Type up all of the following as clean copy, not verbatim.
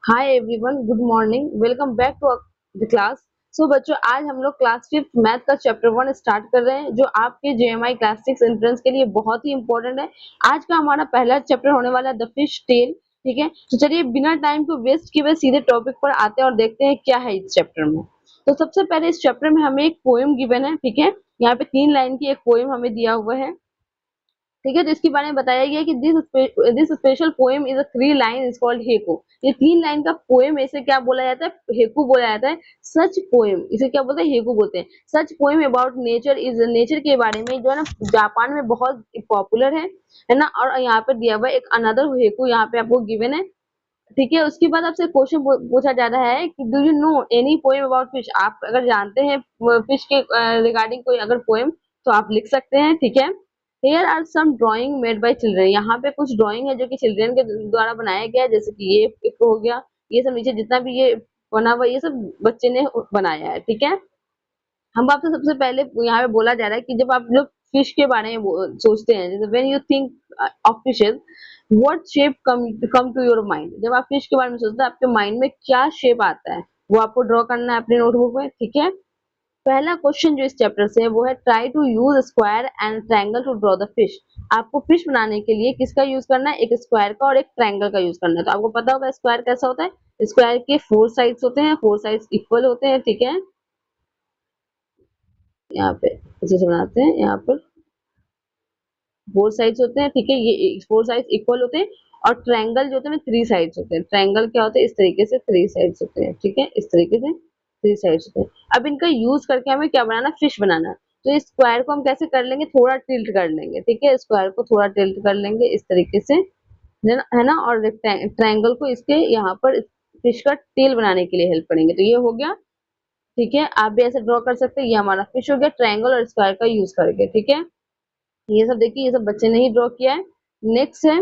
Hi everyone, good morning, welcome back to the class. So बच्चों, आज हम लोग क्लास 5th मैथ का चैप्टर 1 स्टार्ट कर रहे हैं, जो आपके जेएमआई क्लास 6 एंट्रेंस के लिए बहुत ही इंपॉर्टेंट है। आज का हमारा पहला चैप्टर होने वाला है द फिश टेल। ठीक है, तो चलिए बिना टाइम को वेस्ट किए हुए सीधे टॉपिक पर आते हैं और देखते हैं क्या है इस चैप्टर में। तो सबसे पहले इस चैप्टर में हमें एक पोएम गिवन है। ठीक है, यहाँ पे 3 लाइन की एक पोएम हमें दिया हुआ है। ठीक है, तो इसके बारे में बताया गया है कि this special poem is a 3 line is called haiku. ये 3 लाइन का पोएम इसे क्या बोला जाता है? हेकु बोला जाता है। सच पोएम इसे क्या बोलते हैं? हेकु बोलते हैं। Such poem about nature is nature के बारे में, जो है ना, जापान में बहुत पॉपुलर है ना। और यहाँ पे दिया हुआ है एक अनदर हेकु, यहाँ पे आपको गिवन है। ठीक है, उसके बाद आपसे क्वेश्चन पूछा जा रहा है कि do you no any poem about fish. आप अगर जानते हैं फिश के रिगार्डिंग कोई अगर पोएम, तो आप लिख सकते हैं। ठीक है, Here are some drawing made by children। यहाँ पे कुछ ड्राइंग है जो कि चिल्ड्रन के द्वारा बनाया गया है, जैसे कि ये एक हो गया, ये सब नीचे जितना भी ये बना हुआ ये सब बच्चे ने बनाया है। ठीक है, हम आपसे सबसे पहले यहाँ पे बोला जा रहा है कि जब आप लोग फिश के बारे में सोचते हैं, जैसे when you think of fishes, what shape come to your mind. जब आप फिश के बारे में सोचते हैं, आपके माइंड में क्या शेप आता है, वो आपको ड्रॉ करना है अपनी नोटबुक में। ठीक है, पहला क्वेश्चन जो इस चैप्टर से है वो है try to use square and triangle to draw the fish. आपको फिश बनाने के लिए किसका यूज करना है? एक स्क्वायर का और एक ट्रायंगल का यूज करना है। तो आपको पता होगा स्क्वायर कैसा होता है। स्क्वायर के 4 साइड्स होते हैं, 4 साइड्स इक्वल होते हैं। ठीक है, यहाँ पे इसे बनाते हैं, यहाँ पर 4 साइड्स होते हैं। ठीक है, ये 4 साइड्स इक्वल होते हैं। और ट्रायंगल जो होते हैं 3 साइड्स होते हैं। ट्रायंगल क्या होते हैं? इस तरीके से 3 साइड्स होते हैं। ठीक है, इस तरीके से 3 साइड्स होते हैं। अब इनका यूज करके हमें क्या बनाना? फिश बनाना है। तो इस स्क्वायर को हम कैसे कर लेंगे? थोड़ा टिल्ट कर लेंगे। ठीक है, स्क्वायर को थोड़ा टिल्ट कर लेंगे इस तरीके से, है ना। और ट्रायंगल को इसके यहाँ पर फिश का टेल बनाने के लिए हेल्प करेंगे। तो ये हो गया। ठीक है, आप भी ऐसे ड्रॉ कर सकते हैं। ये हमारा फिश हो गया ट्रायंगल और स्क्वायर का यूज करके। ठीक है, ये सब देखिए, ये सब बच्चे ने ही ड्रॉ किया है। नेक्स्ट है,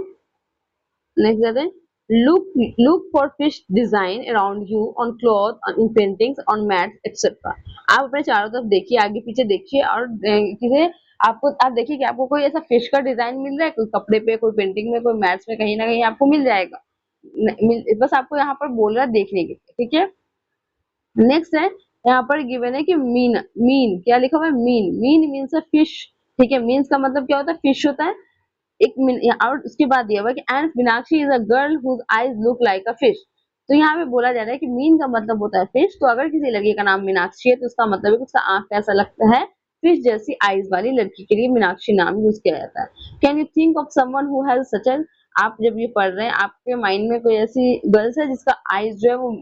नेक्स्ट जाते हैं। Look for fish design around you on cloth, in paintings, on mats etcetera. आप अपने चारों तरफ देखिए, आगे पीछे देखिए, और किसे आपको आप देखिए कि आपको कोई ऐसा फिश का डिजाइन मिल रहा है, कोई कपड़े पे, कोई पेंटिंग में, कोई मैट्स में, कहीं ना कहीं आपको मिल जाएगा। बस आपको यहाँ पर बोल रहा है देखने के लिए। ठीक है, नेक्स्ट है, यहाँ पर गिवन है कि मीन, मीन क्या लिखा हुआ है? Mean, mean means a fish. ठीक है, मीन्स का मतलब क्या होता है? फिश होता है। एक और उसके बाद दिया हुआ है कि and Meenakshi is a girl whose eyes look like a fish. तो यहाँ पे बोला जा रहा है कि मीन का मतलब होता है फिश। तो अगर किसी लड़की का नाम मीनाक्षी है, तो उसका मतलब है कि उसका आंख कैसा लगता है? फिश जैसी आईज वाली लड़की के लिए मीनाक्षी नाम यूज किया जाता है। Can you think of someone who has such an. आप जब ये पढ़ रहे हैं, आपके माइंड में कोई ऐसी गर्ल्स है जिसका आईज जो है वो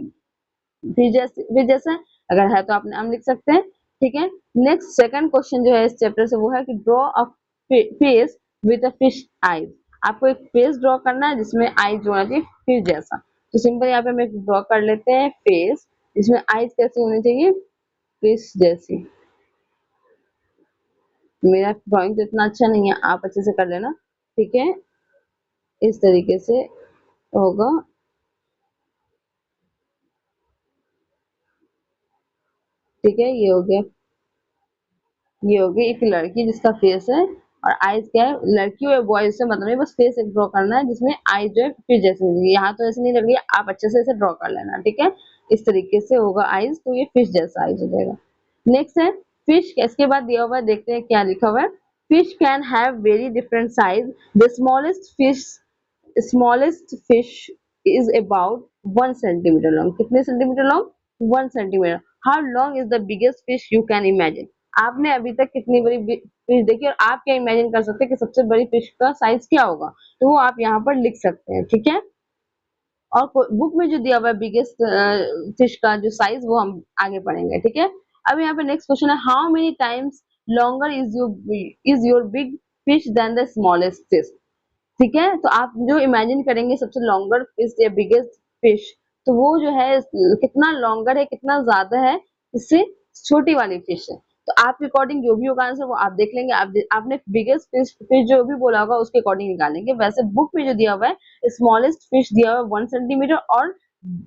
फिश जैसा है? अगर है तो आप नाम लिख सकते हैं। ठीक है, नेक्स्ट सेकंड क्वेश्चन जो है इस चैप्टर से वो है कि draw a face with a fish eyes. आपको एक फेस ड्रॉ करना है जिसमें आईज जो होना चाहिए फिश जैसा। तो सिंपल यहाँ पे हम एक ड्रॉ कर लेते हैं फेस, जिसमें आईज कैसी होनी चाहिए? फिश जैसी। मेरा ड्राइंग तो इतना अच्छा नहीं है, आप अच्छे से कर लेना। ठीक है, इस तरीके से होगा। ठीक है, ये हो गई एक लड़की जिसका फेस है, और आईज क्या है? लड़की और बॉय से मतलब नहीं, बस फेस एक ड्रॉ करना है जिसमें आईज जो है फिश जैसे होगी। यहाँ तो ऐसे नहीं लग रही है, आप अच्छे से इसे ड्रॉ कर लेना। ठीक है, इस तरीके से होगा आईज, तो ये फिश जैसा आईज हो जाएगा। नेक्स्ट है फिश, इसके बाद दिया हुआ है, देखते हैं क्या लिखा हुआ है। Fish can have very different size. The smallest fish is about 1 centimetre long. कितने centimetre long? 1 centimetre. How long is the biggest fish you can imagine. आपने अभी तक कितनी बड़ी फिश देखी, और आप क्या इमेजिन कर सकते हैं कि सबसे बड़ी फिश का साइज क्या होगा? तो वो आप यहाँ पर लिख सकते हैं। ठीक है, और बुक में जो दिया हुआ है बिगेस्ट फिश का जो साइज, वो हम आगे पढ़ेंगे। ठीक है, अब यहाँ पे नेक्स्ट क्वेश्चन है, how many times longer is your big fish than the smallest fish. ठीक है, तो आप जो इमेजिन करेंगे सबसे लॉन्गर फिश या बिगेस्ट फिश, तो वो जो है कितना लॉन्गर है, कितना ज्यादा है इससे छोटी वाली फिश है। तो आपके अकॉर्डिंग जो भी होगा आंसर वो आप देख लेंगे। आपने बिगेस्ट फिश जो भी बोला होगा उसके अकॉर्डिंग निकालेंगे। वैसे बुक में जो दिया हुआ है स्मॉलेस्ट फिश दिया हुआ है 1 सेंटीमीटर, और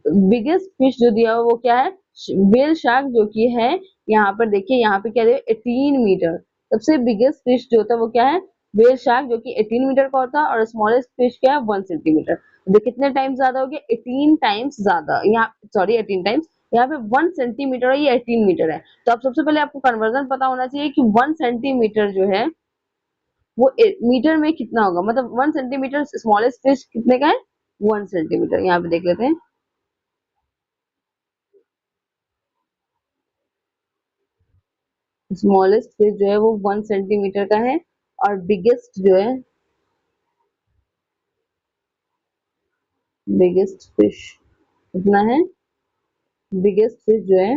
बिगेस्ट फिश जो दिया हुआ है वो क्या है? व्हेल शार्क, जो कि है यहाँ पर देखिए, यहाँ पे क्या दिया 18 मीटर। सबसे बिगेस्ट फिश जो होता है वो क्या है? व्हेल शार्क जो कि 18 मीटर का होता है और स्मॉलेस्ट फिश क्या है 1 सेंटीमीटर। तो कितने टाइम्स ज्यादा हो गया 18 टाइम्स ज्यादा, यहाँ सॉरी 18 टाइम्स, यहाँ पे 1 सेंटीमीटर है, ये 18 मीटर है। तो अब सबसे पहले आपको कन्वर्जन पता होना चाहिए कि 1 सेंटीमीटर जो है वो मीटर में कितना होगा, मतलब 1 सेंटीमीटर स्मॉलेस्ट फिश कितने का है 1 सेंटीमीटर। यहाँ पे देख लेते हैं, स्मॉलेस्ट फिश जो है वो 1 सेंटीमीटर का है और बिगेस्ट जो है, बिगेस्ट फिश कितना है, बिगेस्ट फिश जो है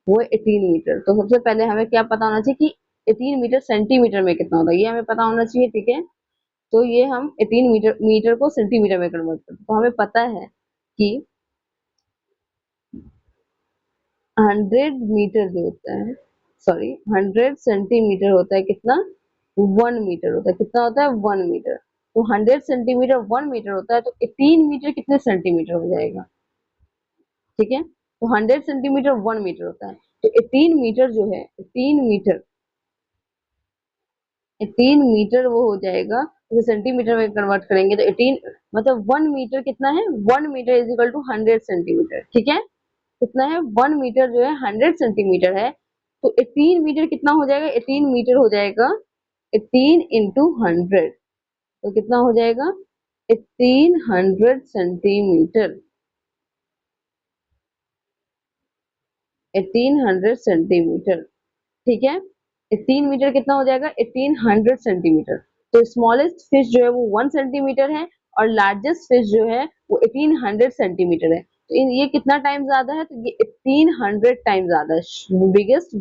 वो 18 मीटर। तो सबसे पहले हमें क्या पता होना चाहिए कि 18 मीटर सेंटीमीटर में कितना होता है, ये हमें पता होना चाहिए, ठीक है। तो ये हम 18 मीटर मीटर को सेंटीमीटर में कन्वर्ट करते हैं। तो हमें पता है कि 100 मीटर जो होता है, सॉरी 100 सेंटीमीटर होता है कितना, 1 मीटर होता है, कितना होता है 1 मीटर। तो 100 सेंटीमीटर 1 मीटर होता है, तो 18 मीटर कितने सेंटीमीटर हो जाएगा, ठीक है। तो 100 सेंटीमीटर 1 मीटर होता है, तो 18 मीटर जो है 18 मीटर, 18 मीटर वो हो जाएगा, तो सेंटीमीटर में कन्वर्ट करेंगे तो 18 मतलब 1 मीटर कितना है, 1 metre is equal to 100 centimetre, ठीक है। कितना है 1 मीटर जो है 100 सेंटीमीटर है, तो 18 मीटर कितना हो जाएगा, 18 मीटर हो जाएगा 18 इंटू 100, तो कितना हो जाएगा 1800 सेंटीमीटर, 1800 सेंटीमीटर, ठीक है। 18 मीटर कितना हो जाएगा 1800 सेंटीमीटर। तो स्मॉलेस्ट फिश जो है वो 1 सेंटीमीटर है और लार्जेस्ट फिश जो है वो 1800 सेंटीमीटर है। तो ये कितना टाइम ज्यादा है, तो ये 1800 टाइम ज्यादा है। बिगेस्ट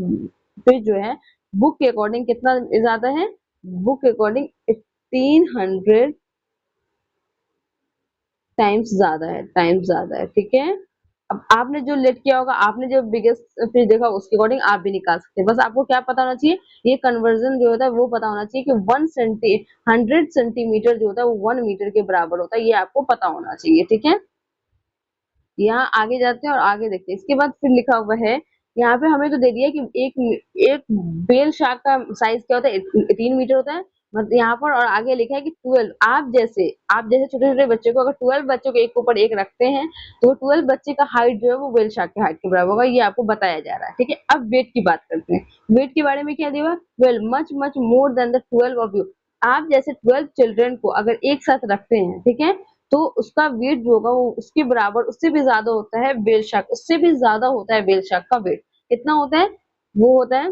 फिश जो है बुक के अकॉर्डिंग कितना ज्यादा है, बुक के अकॉर्डिंग 1800 टाइम्स ज्यादा है, टाइम्स ज्यादा है, ठीक है। अब आपने जो लेट किया होगा, आपने जो बिगेस्ट फिश देखा उसके अकॉर्डिंग आप भी निकाल सकते हैं। बस आपको क्या पता होना चाहिए, ये कन्वर्जन जो होता है वो पता होना चाहिए कि 100 सेंटीमीटर जो होता है वो 1 मीटर के बराबर होता है, ये आपको पता होना चाहिए, ठीक है। यहाँ आगे जाते हैं और आगे देखते हैं। इसके बाद फिर लिखा हुआ है, यहाँ पे हमें तो दे दिया कि एक एक बेल शार्क का साइज क्या होता है 18 मीटर होता है, मतलब यहाँ पर, और आगे लिखा है कि 12, आप जैसे छोटे छोटे बच्चे को अगर 12 बच्चों को एक ऊपर एक रखते हैं तो वो 12 बच्चे का हाइट जो है वो वेल शार्क के हाइट के बराबर होगा, ये आपको बताया जा रहा है, ठीक है। अब वेट की बात करते हैं, वेट के बारे में क्या दिया हुआ, well much much more than the 12 of you, आप जैसे 12 चिल्ड्रन को अगर एक साथ रखते हैं, ठीक है, तो उसका वेट जो होगा वो उसके बराबर, उससे भी ज्यादा होता है व्हेल शार्क, उससे भी ज्यादा होता है व्हेल शार्क का वेट। कितना होता है, वो होता है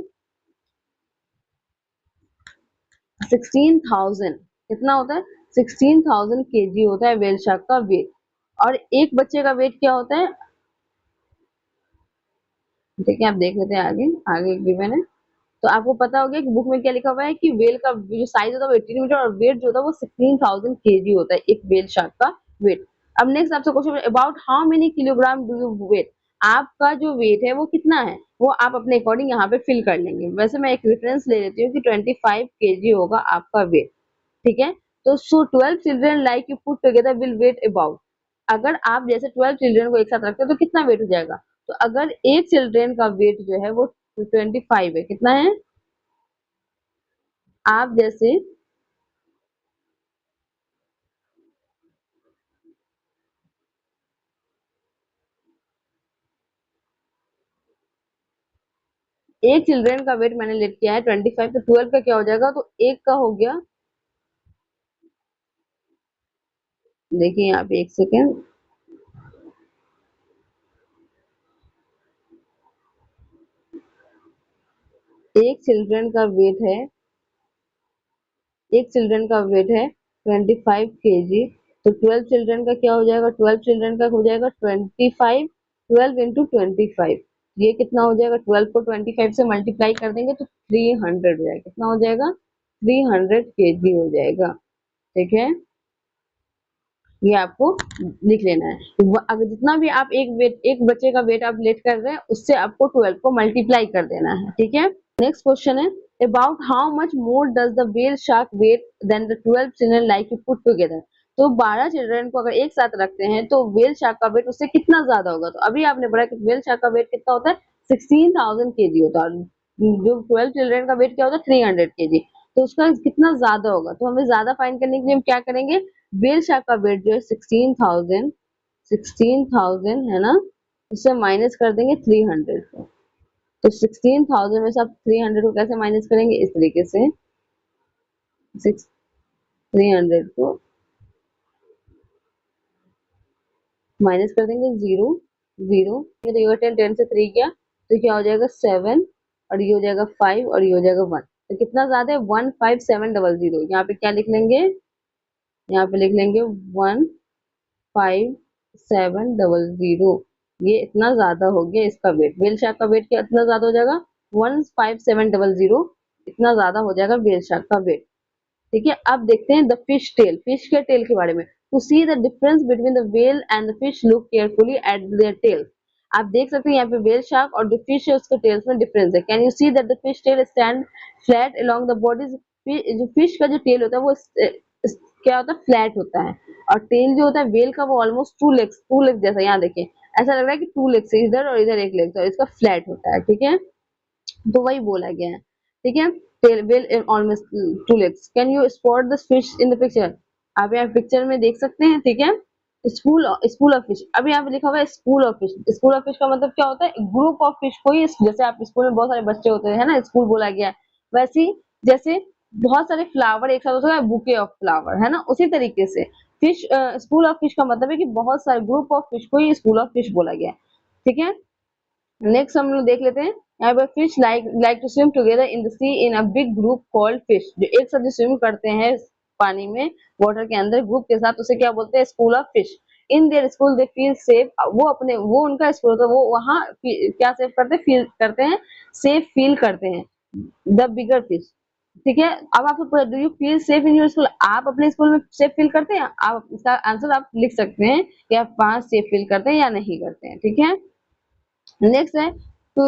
16,000, कितना होता है 16,000 केजी होता है व्हेल शार्क का वेट। और एक बच्चे का वेट क्या होता है, ठीक है, आप देख लेते हैं आगे, आगे गिवन है। तो आपको पता हो गया कि बुक में क्या लिखा हुआ है कि वेल का जो साइज होता है वो 18 मीटर और वेट जो होता है वो 16,000 केजी होता है एक वेल शार्क का वेट। अब नेक्स्ट आपसे question, about how many kilogram do you weigh, आपका जो वेट है वो कितना है, वो आप अपने अकॉर्डिंग यहाँ पे फिल कर लेंगे। वैसे मैं एक रेफरेंस ले लेती हूँ कि 25 केजी होगा आपका वेट, ठीक है। तो so 12 children like you put together will weigh about, अगर आप जैसे 12 चिल्ड्रन को एक साथ रखते हैं तो कितना वेट हो जाएगा, तो अगर एक चिल्ड्रन का वेट जो है वो 25 है, कितना है, आप जैसे एक चिल्ड्रन का वेट मैंने लेट किया है 25, तो 12 का क्या हो जाएगा, तो एक का हो गया, देखिए यहाँ पे एक सेकेंड, एक चिल्ड्रन का वेट है, एक चिल्ड्रन का वेट है 25 केजी, तो 12 चिल्ड्रन का क्या हो जाएगा, 12 चिल्ड्रन का हो जाएगा 25, 12 इंटू 25, ये कितना हो जाएगा, 12 को 25 से मल्टीप्लाई कर देंगे तो 300 हो जाएगा, कितना हो जाएगा 300 केजी हो जाएगा, ठीक है। ये आपको लिख लेना है। अगर जितना भी आप एक बच्चे का वेट आप लेट कर रहे हैं उससे आपको 12 को मल्टीप्लाई कर देना है, ठीक है। नेक्स्ट क्वेश्चन है, about how much more does the whale shark weigh than the 12 children like you put together, तो 12 चिल्ड्रन को अगर एक साथ रखते हैं तो व्हेल शार्क का वेट उससे कितना ज्यादा होगा, तो अभी आपने पढ़ा कि व्हेल शार्क का वेट कितना होता है 16,000 केजी होता है, और जो 12 चिल्ड्रन का वेट क्या होता है 300 केजी। तो उसका कितना ज्यादा होगा, तो हमें ज्यादा फाइंड करने के लिए हम क्या करेंगे, व्हेल शार्क का वेट जो है 16,000 है ना, उससे माइनस कर देंगे 300 को। तो 16,000 में से आप 300 को कैसे माइनस करेंगे, इस तरीके से, 300 को माइनस कर देंगे, जीरो जीरो, ये तो ये 10 से 3 गया, तो क्या हो जाएगा 7, और ये हो जाएगा 5, और ये हो जाएगा 1। तो कितना ज्यादा है, 15700। यहाँ पे क्या लिख लेंगे, यहाँ पे लिख लेंगे 15700। ये इतना ज्यादा हो गया इसका वेट, व्हेल शार्क का वेट क्या इतना ज्यादा हो जाएगा, 15700, इतना ज्यादा हो जाएगा व्हेल शार्क का वेट। ठीक है, अब देखते हैं द फिश टेल, फिश के टेल के बारे में। To see the difference between the whale and the fish, look carefully at their tails. आप देख सकते हैं यहाँ पे व्हेल शार्क और जो फिश है उसके टेल्स में डिफरेंस है। Can you see that the fish tell stand flat along the bodies. जो फिश का जो टेल होता है वो क्या होता है, फ्लैट होता है, और टेल जो होता है व्हेल का वो ऑलमोस्ट टू लेग्स जैसा, यहाँ देखिए ऐसा लग रहा है कि टू लेग्स है इधर और इधर एक लेग, और इसका फ्लैट होता है। ठीक है, तो वही बोला गया है। ठीक है, tail will almost to legs. Can you spot the fish in the picture, आप यहाँ पिक्चर में देख सकते हैं। ठीक है, स्कूल ऑफ फिश, अभी यहाँ पे लिखा हुआ है school of fish. School of fish का मतलब क्या होता है, ग्रुप ऑफ फिश को ही, जैसे आप स्कूल में बहुत सारे बच्चे होते हैं ना, स्कूल बोला गया है, वैसे ही जैसे बहुत सारे फ्लावर एक साथ होता है, बुके ऑफ फ्लावर है ना, उसी तरीके से फिश, स्कूल ऑफ फिश का मतलब है कि बहुत सारे ग्रुप ऑफ फिश को ही स्कूल ऑफ फिश बोला गया है। ठीक है, नेक्स्ट हम लोग देख लेते हैं, यहाँ पे fish like to swim together in the sea in a big group called fish. जो एक साथ स्विम करते हैं पानी में, वाटर के अंदर ग्रुप के साथ, उसे क्या बोलते हैं, school of fish. In their school they feel safe, वो उनका स्कूल होता है, वो वहाँ क्या सेफ करते हैं, फील करते हैं, सेफ फील करते हैं द बिगर फिश। ठीक है, अब आपको पूछा, do you feel safe in your school, आप अपने स्कूल में सेफ फील करते हैं, आप इसका आंसर आप लिख सकते हैं कि आप वहाँ सेफ फील करते हैं या नहीं करते हैं। ठीक है, नेक्स्ट है, तो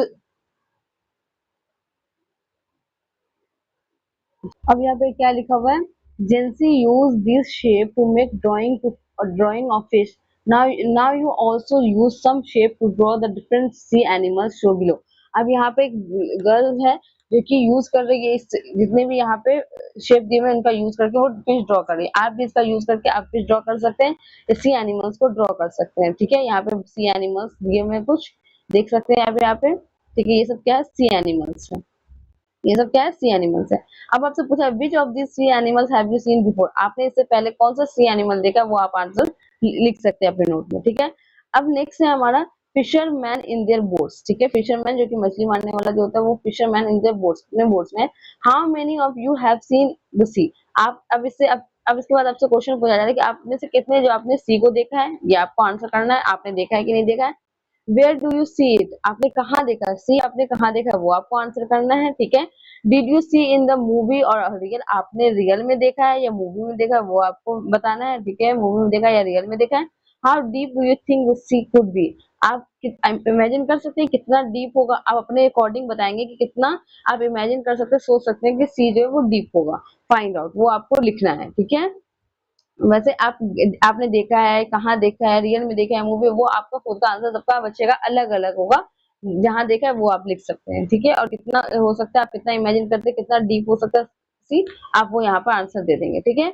अब यहाँ पे क्या लिखा हुआ है, जेंसी use this shape to make drawing of fish. Now you also use some shape to draw the different sea animals show below. अब यहाँ पे एक गर्ल है जो कि यूज कर रही है जितने भी यहाँ पे शेप दिए हुए हैं उनका यूज करके वो फिश ड्रॉ कर रही है। आप भी इसका यूज करके आप फिश ड्रॉ कर सकते हैं, सी एनिमल्स को ड्रॉ कर सकते हैं। ठीक है, यहाँ पे सी एनिमल्स दिए हुए हैं कुछ, देख सकते हैं यहाँ पे। ठीक है, ये सब क्या है, सी एनिमल्स है, ये सब क्या है, सी एनिमल्स है। अब आपसे पूछा which of this sea animals have you seen before, आपने इससे पहले कौन सा सी एनिमल देखा, वो आप आंसर लिख सकते हैं अपने नोट में। ठीक है, अब नेक्स्ट है हमारा फिशरमैन इन देयर बोट्स। ठीक है, फिशरमैन जो कि मछली मारने वाला जो होता है वो फिशरमैन इन देयर बोट्स, अपने बोट्स में। How many of you have seen the sea, आप अब इसके बाद आपसे क्वेश्चन पूछा जा रहा है कि आप में से कितने जो आपने सी को देखा है, ये आपको आंसर करना है, आपने देखा है कि नहीं देखा है। Where do you see it, आपने कहाँ देखा है, सी आपने कहाँ देखा है वो आपको आंसर करना है। ठीक है, did you see in the movie और रियल, आपने रियल में देखा है या मूवी में देखा है वो आपको बताना है। ठीक है, मूवी में देखा है या रियल में देखा है। How deep do you think the sea could be, आप इमेजिन कर सकते हैं कितना डीप होगा, आप अपने अकॉर्डिंग बताएंगे कि कितना आप इमेजिन कर सकते हैं, सोच सकते हैं कि सी जो है वो डीप होगा, फाइंड आउट, वो आपको लिखना है। ठीक है, वैसे आपने देखा है, कहाँ देखा है, रियल में देखा है, मूवी, वो आपका खुद का आंसर सबका बच्चे का अलग अलग होगा, जहाँ देखा है वो आप लिख सकते हैं। ठीक है, और कितना हो सकता है, आप कितना इमेजिन करते हैं, कितना डीप हो सकता है सी, आप वो यहाँ पर आंसर दे देंगे। ठीक है,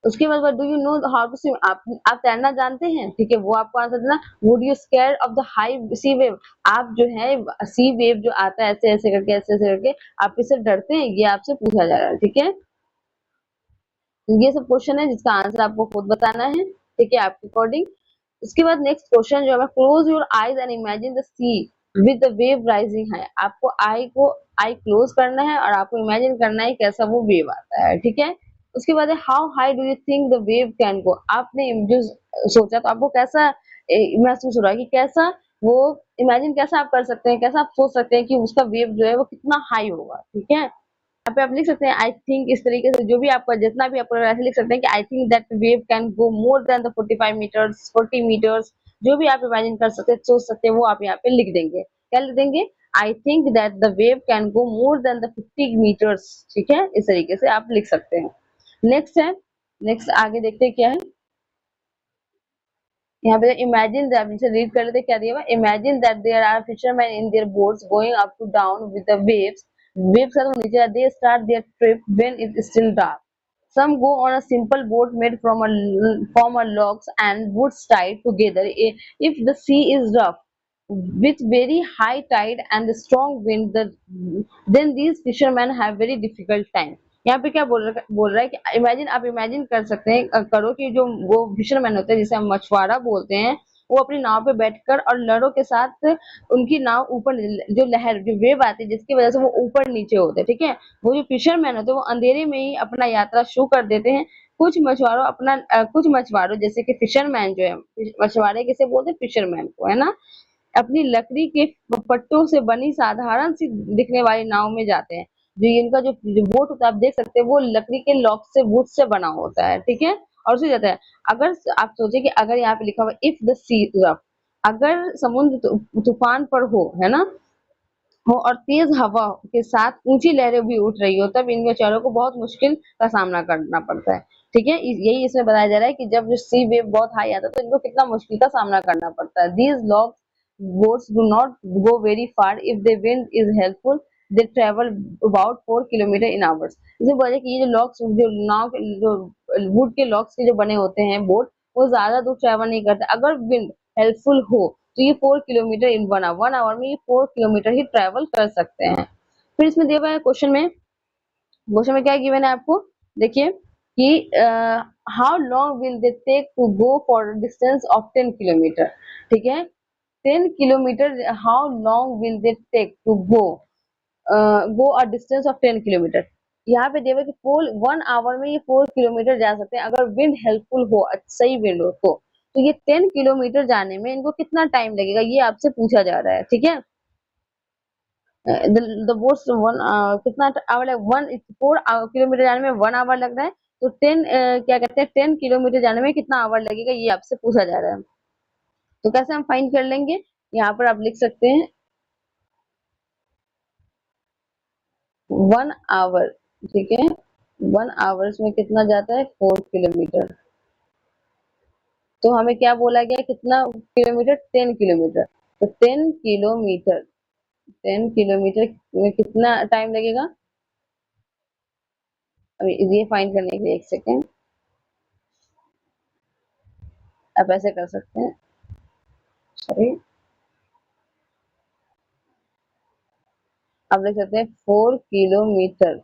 उसके बाद do you know how to swim, आप तैरना जानते हैं। ठीक है, वो आपको आंसर देना। Would you scare of the high sea wave, आप जो है सी वेव जो आता है ऐसे ऐसे करके, ऐसे ऐसे करके, आप इससे डरते हैं, ये आपसे पूछा जा रहा है। ठीक है, ये सब क्वेश्चन है जिसका आंसर आपको खुद बताना है। ठीक है, आपके अकॉर्डिंग। उसके बाद नेक्स्ट क्वेश्चन जो है, close your eyes and imagine the sea with the wave rising है। आपको आई क्लोज करना है और आपको इमेजिन करना है कैसा वो वेव आता है। ठीक है, उसके बाद how high do you think the wave can गो, आपने जो सोचा तो आपको कैसा महसूस हो रहा है कि कैसा वो इमेजिन, कैसा आप कर सकते हैं, कैसा आप सोच सकते हैं कि उसका वेव जो है वो कितना हाई होगा। ठीक है, यहाँ पे आप लिख सकते हैं आई थिंक, इस तरीके से जो भी आपका जितना भी आपको ऐसे लिख सकते हैं कि I think that wave can go more than the 45 metres 40 metres, जो भी आप इमेजिन कर सकते हैं, सोच सकते हैं, वो आप यहाँ पे लिख देंगे। क्या लिख देंगे, I think that the wave can go more than the 50 metres. ठीक है, इस तरीके से आप लिख सकते हैं। नेक्स्ट है, नेक्स्ट आगे देखते हैं क्या है। यहाँ पे इमेजिन दैट, रीड कर लेते हैं क्या दिया हुआ, imagine that there are fisherman in their boats going up to down with the waves, wave के साथ वो नीचे they start their trip when it is still dark. Some go on a simple boat made from a logs and woods tied together. If the sea is rough, with very high tide and the strong wind, then these fishermen have very difficult time. यहाँ पे क्या बोल रहा है कि imagine, आप imagine कर सकते हैं, करो कि जो वो फिशरमैन होते हैं जिसे हम मछुआरा बोलते हैं, वो अपनी नाव पे बैठकर और लहरों के साथ उनकी नाव ऊपर, जो लहर जो वेव आती है जिसकी वजह से वो ऊपर नीचे होते हैं, ठीक है, वो जो फिशरमैन होते हैं वो अंधेरे में ही अपना यात्रा शुरू कर देते हैं. कुछ मछुआरों जैसे कि फिशरमैन जो है, मछुआरे किसे बोलते हैं, फिशरमैन को, है ना, अपनी लकड़ी के पट्टों से बनी साधारण सी दिखने वाली नाव में जाते हैं. जो इनका जो बोट होता है, आप देख सकते हैं वो लकड़ी के लॉक से, वुड से बना होता है, ठीक है, और उससे जाता है. अगर आप सोचे कि अगर यहाँ पे लिखा हुआ इफ द सी रफ, अगर समुद्र तूफान पर हो, है ना, हो और तेज हवा के साथ ऊंची लहरें भी उठ रही हो, तब इन बेचारों को बहुत मुश्किल का सामना करना पड़ता है, ठीक है. यही इसमें बताया जा रहा है कि जब जो सी वेव बहुत हाई आता है तो इनको कितना मुश्किल का सामना करना पड़ता है. These log boats do not go very far if the wind is helpful. They travel about 4 kilometre in hours. इसमें बोला कि ये जो लॉक्स, जो नाव जो वुड के लॉक्स के जो बने होते हैं बोट, वो ज्यादा दूर ट्रेवल नहीं करते. अगर विंड हेल्पफुल हो तो ये 4 किलोमीटर इन 1 आवर, 1 आवर में ये 4 किलोमीटर ही ट्रेवल कर सकते हैं. फिर इसमें दिया हुआ है क्वेश्चन में क्या गिवन है आपको, देखिए कि how long will they take to go for distance of 10 kilometre, ठीक है, 10 kilometre, how long will they take to go a distance of 10 kilometre. यहाँ पे दिया हुआ है कि 1 आवर में ये 4 किलोमीटर जा सकते हैं अगर विंड हेल्पफुल हो, सही विंड हो तो ये 10 किलोमीटर जाने में इनको कितना टाइम लगेगा, ये आपसे पूछा जा रहा है, ठीक है. द बोट्स वन, कितना आवर लग 4 किलोमीटर जाने में 1 आवर लग रहा है, तो 10, क्या कहते हैं, 10 किलोमीटर जाने में कितना आवर लगेगा, ये आपसे पूछा जा रहा है. तो कैसे हम फाइंड कर लेंगे, यहाँ पर आप लिख सकते हैं 1 आवर, ठीक है, 1 आवर्स में कितना जाता है, 4 किलोमीटर. तो हमें क्या बोला गया, कितना किलोमीटर, 10 किलोमीटर. तो 10 किलोमीटर, 10 किलोमीटर में कितना टाइम लगेगा, अभी ये फाइंड करने के लिए एक सेकेंड आप ऐसे कर सकते हैं, सॉरी, आप लिख सकते हैं 4 किलोमीटर,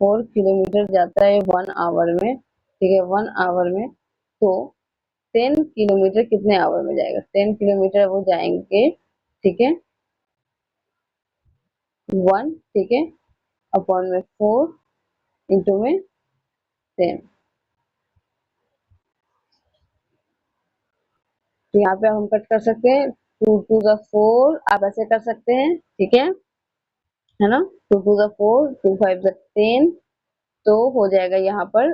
4 किलोमीटर जाता है 1 आवर में, ठीक है, 1 आवर में. तो 10 किलोमीटर कितने आवर में जाएगा, 10 किलोमीटर वो जाएंगे, ठीक है, 1, ठीक है, अपॉन में 4 इंटू में 10. तो यहाँ पे हम कट कर सकते हैं, 2 to the 4, आप ऐसे कर सकते हैं, ठीक है ना, 2 to the 4, 2 5 the 10, तो हो जाएगा यहाँ पर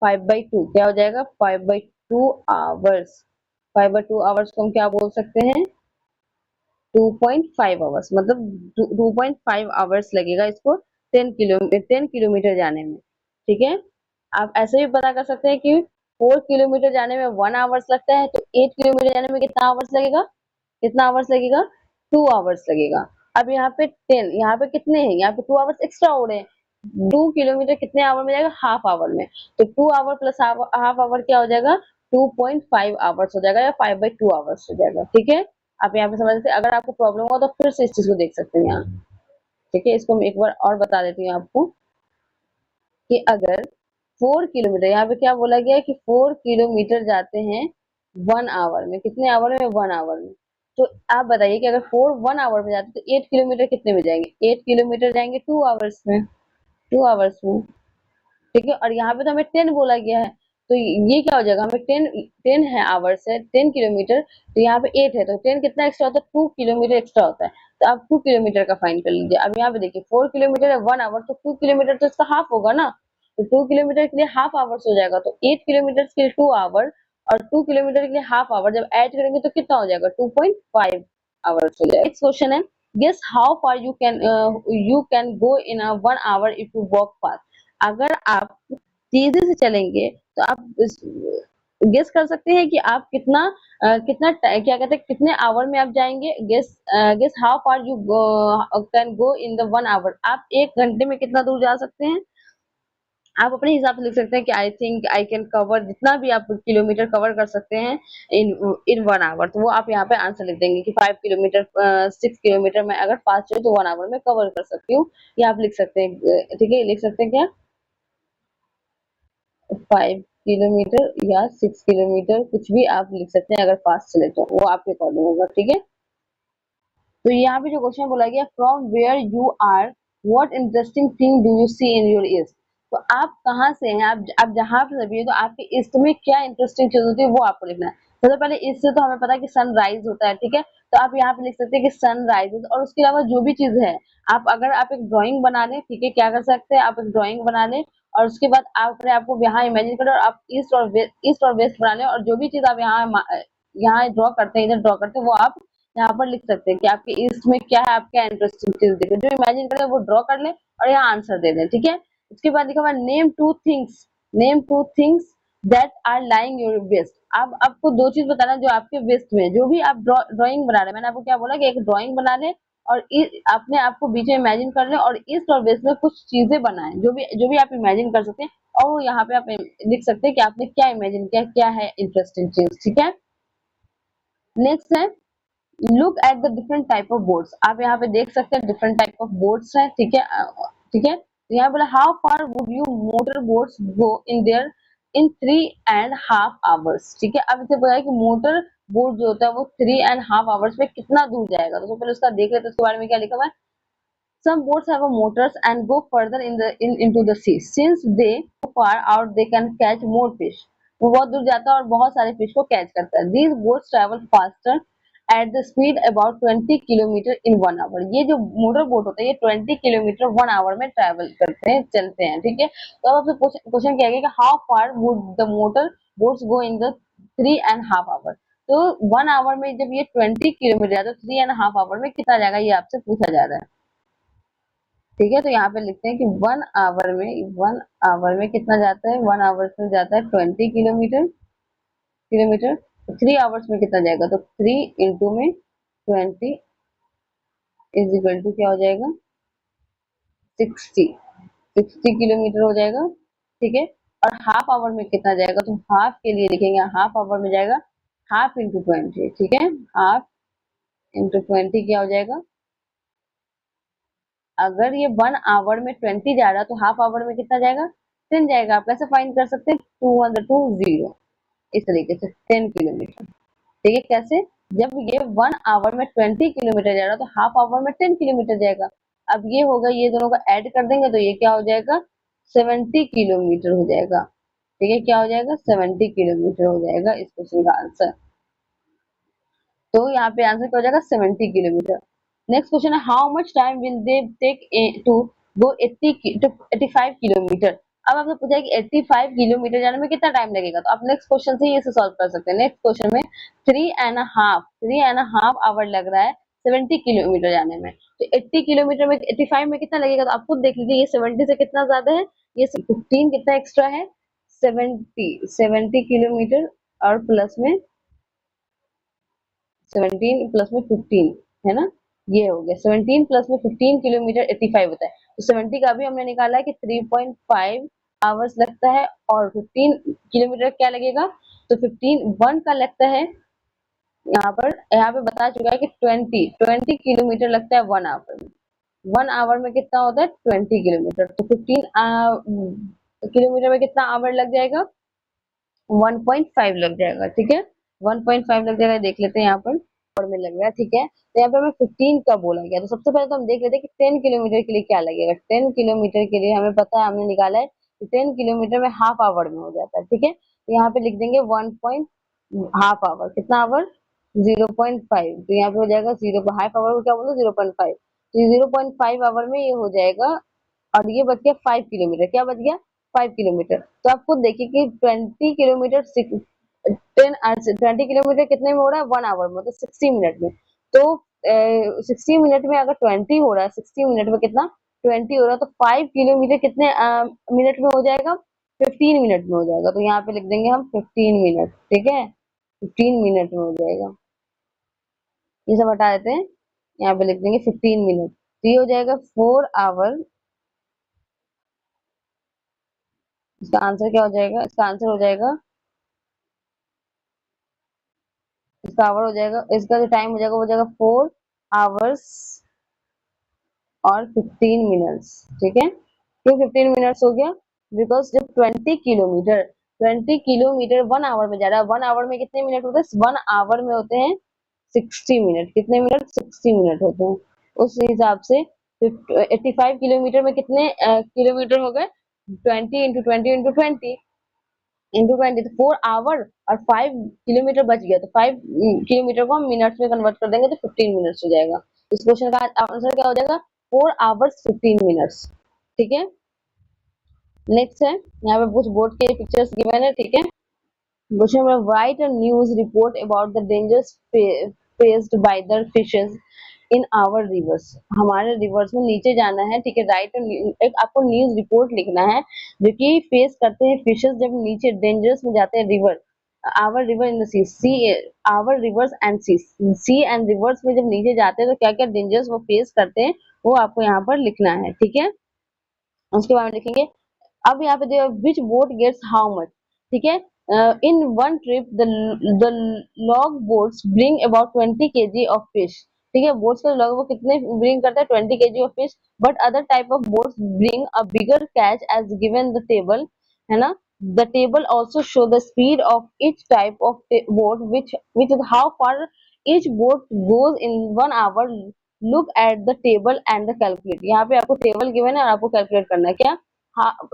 5/2, क्या हो जाएगा, 5/2 आवर्स. 5/2 आवर्स को हम क्या बोल सकते हैं, 2.5 आवर्स, मतलब 2.5 आवर्स लगेगा इसको 10 किलोमीटर जाने में, ठीक है. आप ऐसे भी पता कर सकते हैं कि 4 किलोमीटर जाने में 1 आवर्स लगता है, तो 8 किलोमीटर जाने में कितना आवर्स लगेगा, कितना आवर्स लगेगा, 2 आवर्स लगेगा. अब यहाँ पे 10, यहाँ पे कितने हैं, यहाँ पे 2 आवर्स एक्स्ट्रा हो रहे हैं. 2 किलोमीटर कितने आवर में जाएगा, हाफ आवर में. तो 2 आवर प्लस हाफ आवर क्या हो जाएगा, 2.5 आवर्स हो जाएगा, या 5/2 आवर्स हो जाएगा, ठीक है. आप यहाँ पे समझ सकते हैं. अगर आपको प्रॉब्लम हो तो फिर से इस चीज को देख सकते हैं यहाँ, ठीक है. इसको मैं एक बार और बता देती हूँ आपको कि अगर 4 किलोमीटर, यहाँ पे क्या बोला गया है कि 4 किलोमीटर जाते हैं 1 आवर में, कितने आवर में, 1 आवर में. तो आप बताइए कि अगर 1 आवर में जाते तो 8 किलोमीटर कितने में जाएंगे, 8 किलोमीटर जाएंगे 2 आवर्स में, 2 आवर्स में, ठीक है. और यहाँ पे तो हमें 10 बोला गया है, तो ये क्या हो जाएगा, हमें 10 है आवर्स है, 10 किलोमीटर, तो यहाँ पे 8 है, तो 10 कितना एक्स्ट्रा होता है, 2 किलोमीटर एक्स्ट्रा होता है. तो आप 2 किलोमीटर का फाइंड कर लीजिए. अब यहाँ पे देखिए 4 किलोमीटर है 1 आवर, तो 2 किलोमीटर तो इसका हाफ होगा ना, तो 2 किलोमीटर के लिए हाफ आवर्स हो जाएगा, तो 8 किलोमीटर के लिए 2 आवर, और 2 किलोमीटर के लिए हाफ आवर जब ऐड करेंगे तो कितना हो जाएगा, 2.5 आवर्स हो जाएगा. नेक्स्ट क्वेश्चन है, guess how far you can go in a 1 hour if you walk fast. अगर आप तेजी से चलेंगे तो आप गेस कर सकते हैं कि आप कितना क्या कहते हैं कितने आवर में आप जाएंगे? Guess how far you can go in the 1 hour. आप 1 घंटे में कितना दूर जा सकते हैं? आप अपने हिसाब से लिख सकते हैं कि I think I can cover, जितना भी आप किलोमीटर कवर कर सकते हैं इन इन 1 आवर। तो वो आप यहाँ पे आंसर लिख देंगे कि 5 किलोमीटर 6 किलोमीटर में अगर फास्ट चले तो 1 आवर में कवर कर सकती हूँ। ये आप लिख सकते हैं। ठीक है, लिख सकते हैं क्या? 5 किलोमीटर या 6 किलोमीटर, कुछ भी आप लिख सकते हैं अगर फास्ट चले तो, वो आपके अकॉर्डिंग होगा। ठीक है, तो यहाँ पे जो क्वेश्चन बोला गया, from where you are what interesting thing do you see in your east. तो आप कहाँ से हैं, आप जहाँ पे भी है तो आपके ईस्ट में क्या इंटरेस्टिंग चीज होती है वो आपको लिखना है। सबसे पहले ईस्ट से तो हमें पता है कि सनराइज होता है। ठीक है, तो आप यहाँ पे लिख सकते हैं कि सनराइज, और उसके अलावा जो भी चीज है, आप अगर आप एक ड्राइंग बना लें, ठीक है, क्या कर सकते हैं, आप एक ड्राइंग बना लें और उसके बाद आप अपने आपको यहाँ इमेजिन करें और आप ईस्ट और वेस्ट बना लें, और जो भी चीज आप यहाँ ड्रॉ करते हैं, इधर ड्रॉ करते हैं, वो आप यहाँ पर लिख सकते हैं कि आपके ईस्ट में क्या है, आप क्या इंटरेस्टिंग चीज देखें, जो इमेजिन करें वो ड्रॉ कर ले और यहाँ आंसर दे दें। ठीक है, उसके बाद लिखा हुआ name two things that are lying your west. अब आपको दो चीज बताना जो आपके वेस्ट में, जो भी आप ड्राइंग बना रहे हैं, मैंने आपको क्या बोला कि एक ड्राइंग बना ले और अपने आप को बीच में इमेजिन कर ले और ईस्ट और वेस्ट में कुछ चीजें बनाएं, जो भी आप इमेजिन कर सकते हैं, और वो यहाँ पे आप लिख सकते हैं कि आपने क्या इमेजिन किया, क्या है इंटरेस्टिंग चीज। ठीक है, नेक्स्ट है look at the different type of boards. आप यहाँ पे देख सकते हैं डिफरेंट टाइप ऑफ बोर्ड्स हैं। ठीक है, ठीक है, तो यहाँ बोला how far would you motor boards go in there in 3.5 hours. ठीक है, अब इसे बोला है कि मोटर बोर्ड जो होता है वो 3.5 आवर्स में कितना दूर जाएगा। तो पहले उसका देख लेते हैं उसके बारे में क्या लिखा हुआ है। Some boats have a motors and go further into the sea. Since they go far out, they can catch more fish. वो बहुत दूर जाता है और बहुत सारे फिश को कैच करता है। These boats travel faster at the speed about 20 kilometre in 1 hour. ये जो मोटर बोट होता है ये 20 किलोमीटर 1 आवर में ट्रैवल करते हैं, चलते हैं। ठीक है, तो अब आपसे क्वेश्चन क्या है कि how far would the motor boats go in the 3.5 hour. तो 1 आवर में जब ये 20 किलोमीटर है तो 3.5 आवर में कितना जाएगा, ये आपसे पूछा जा रहा है। ठीक है, तो यहाँ पे लिखते हैं कि 1 आवर में कितना जाता है, 1 आवर में जाता है 20 किलोमीटर। 3 आवर्स में कितना जाएगा, तो 3 में 20 इज इक्वल टू क्या हो जाएगा, 60 किलोमीटर हो जाएगा। ठीक है, और हाफ आवर में कितना जाएगा, तो हाफ के लिए लिखेंगे, हाफ आवर में जाएगा हाफ इंटू 20। ठीक है, हाफ इंटू 20 क्या हो जाएगा, अगर ये 1 आवर में 20 जा रहा है तो हाफ आवर में कितना जाएगा, 10 जाएगा। आप कैसे फाइंड कर सकते हैं, 2 इस तरीके से 10 किलोमीटर। ठीक है, कैसे, जब ये 1 आवर में 20 किलोमीटर जा रहा है तो हाफ आवर में 10 किलोमीटर जाएगा। अब ये होगा, ये दोनों को ऐड कर देंगे तो ये क्या हो जाएगा, 70 किलोमीटर हो जाएगा। ठीक है, क्या हो जाएगा, 70 किलोमीटर हो जाएगा इस क्वेश्चन का आंसर। तो यहाँ पे आंसर क्या हो जाएगा, 70 किलोमीटर। नेक्स्ट क्वेश्चन है how much time will they take to go 85 kilometre. अब आपसे पूछा है कि 85 किलोमीटर जाने में कितना टाइम लगेगा, तो आप नेक्स्ट क्वेश्चन से इसे सॉल्व कर सकते हैं। नेक्स्ट क्वेश्चन में 3.5 आवर लग रहा है 70 किलोमीटर जाने में, तो 80 किलोमीटर में 85 में कितना लगेगा, तो आप खुद देख लीजिए, ये 70 से कितना ज्यादा है, ये 15 कितना एक्स्ट्रा है, 70 किलोमीटर और प्लस में 17 प्लस में 15 है ना, ये हो गया 17 प्लस में 15 किलोमीटर 85 होता है। तो 70 का भी हमने निकाला है कि 3.5 आवर्स लगता है और 15 किलोमीटर क्या लगेगा, तो 15 1 का लगता है, यहाँ पे बता चुका है कि 20 किलोमीटर लगता है 1 आवर में। 1 आवर में कितना होता है 20 किलोमीटर, तो 15 किलोमीटर में कितना आवर लग जाएगा, 1.5 लग जाएगा। ठीक है, 1.5 लग जाएगा, देख लेते हैं यहाँ पर और में लग रहा है। ठीक है, तो यहाँ पे हमें 15 का बोला गया, तो सबसे पहले तो हम देख लेते हैं कि 10 किलोमीटर के लिए क्या लगेगा। 10 किलोमीटर के लिए हमें पता है, हमने निकाला है कि 10 किलोमीटर में हाफ आवर में हो जाता है। ठीक है, तो यहाँ पे लिख देंगे 1 पॉइंट हाफ आवर, कितना आवर 0.5, तो यहाँ पे हो जाएगा 0 हाफ आवर को क्या बोलते हैं 0.5, तो 0.5 आवर में ये हो जाएगा। और ये बच गया 5 किलोमीटर, क्या बच गया 5 किलोमीटर। तो आप खुद देखिए कि 20 किलोमीटर 20 किलोमीटर कितने में हो रहा है 1 आवर में, तो 60 मिनट में। तो 60 मिनट में अगर 20 हो रहा है, 60 मिनट में कितना 20 हो रहा है, तो 5 किलोमीटर कितने मिनट में हो जाएगा, 15 मिनट में हो जाएगा, तो यहाँ पे लिख देंगे हम 15 मिनट, ठीक है, 15 मिनट में हो जाएगा। ये सब हटा देते हैं, यहाँ पे लिख देंगे 15 मिनट, तो ये हो जाएगा 4 आवर। इसका आंसर क्या हो जाएगा, इसका आंसर हो जाएगा, इसका आवर हो जाएगा, इसका जो टाइम हो जाएगा वो हो जाएगा 4 आवर्स और 15 मिनट्स, ठीक है। क्यों 15 मिनट्स हो गया, बिकॉज जब 20 किलोमीटर 1 आवर में जा रहा है, 1 आवर में कितने मिनट होते हैं, 1 आवर में होते हैं 60 मिनट, कितने मिनट, 60 मिनट होते हैं। उस हिसाब से 85 किलोमीटर में कितने किलोमीटर हो गए, 20 × 20 × 20 × 20 तो 4 आवर और 5 किलोमीटर बच गया, तो 5 किलोमीटर को हम मिनट्स में कन्वर्ट कर देंगे तो 15 मिनट्स हो जाएगा। इस क्वेश्चन का आंसर क्या हो जाएगा, 4 आवर्स 15 मिनट्स, ठीक है। नेक्स्ट है, यहाँ पे कुछ बोर्ड के पिक्चर्स गिवन है, ठीक है। क्वेश्चन में write a news report about the dangers faced by the fishes in our rivers. हमारे रिवर्स में नीचे जाना है, ठीक है। राइट एक आपको न्यूज रिपोर्ट लिखना है जो कि फेस करते हैं फिशेस जब नीचे डेंजरस में जाते हैं river, our river in the sea our rivers and sea and rivers में जब नीचे जाते हैं तो क्या क्या डेंजर्स वो फेस करते हैं, वो आपको यहाँ पर लिखना है, ठीक है। उसके बाद में लिखेंगे, अब यहाँ पे जो विच बोट गेट्स हाउ मच, ठीक है। In one trip the log boats bring about 20 kg of fish, ठीक है। बोट्स का लॉग वो कितने ब्रिंग करता है, 20 kg of fish, but other type of boats bring a bigger catch as given the table, है ना। The table also show the speed of each type of boat which is how far each boat goes in 1 hour. Look at the table and the calculate, यहाँ पे आपको table given है और आपको calculate करना है क्या,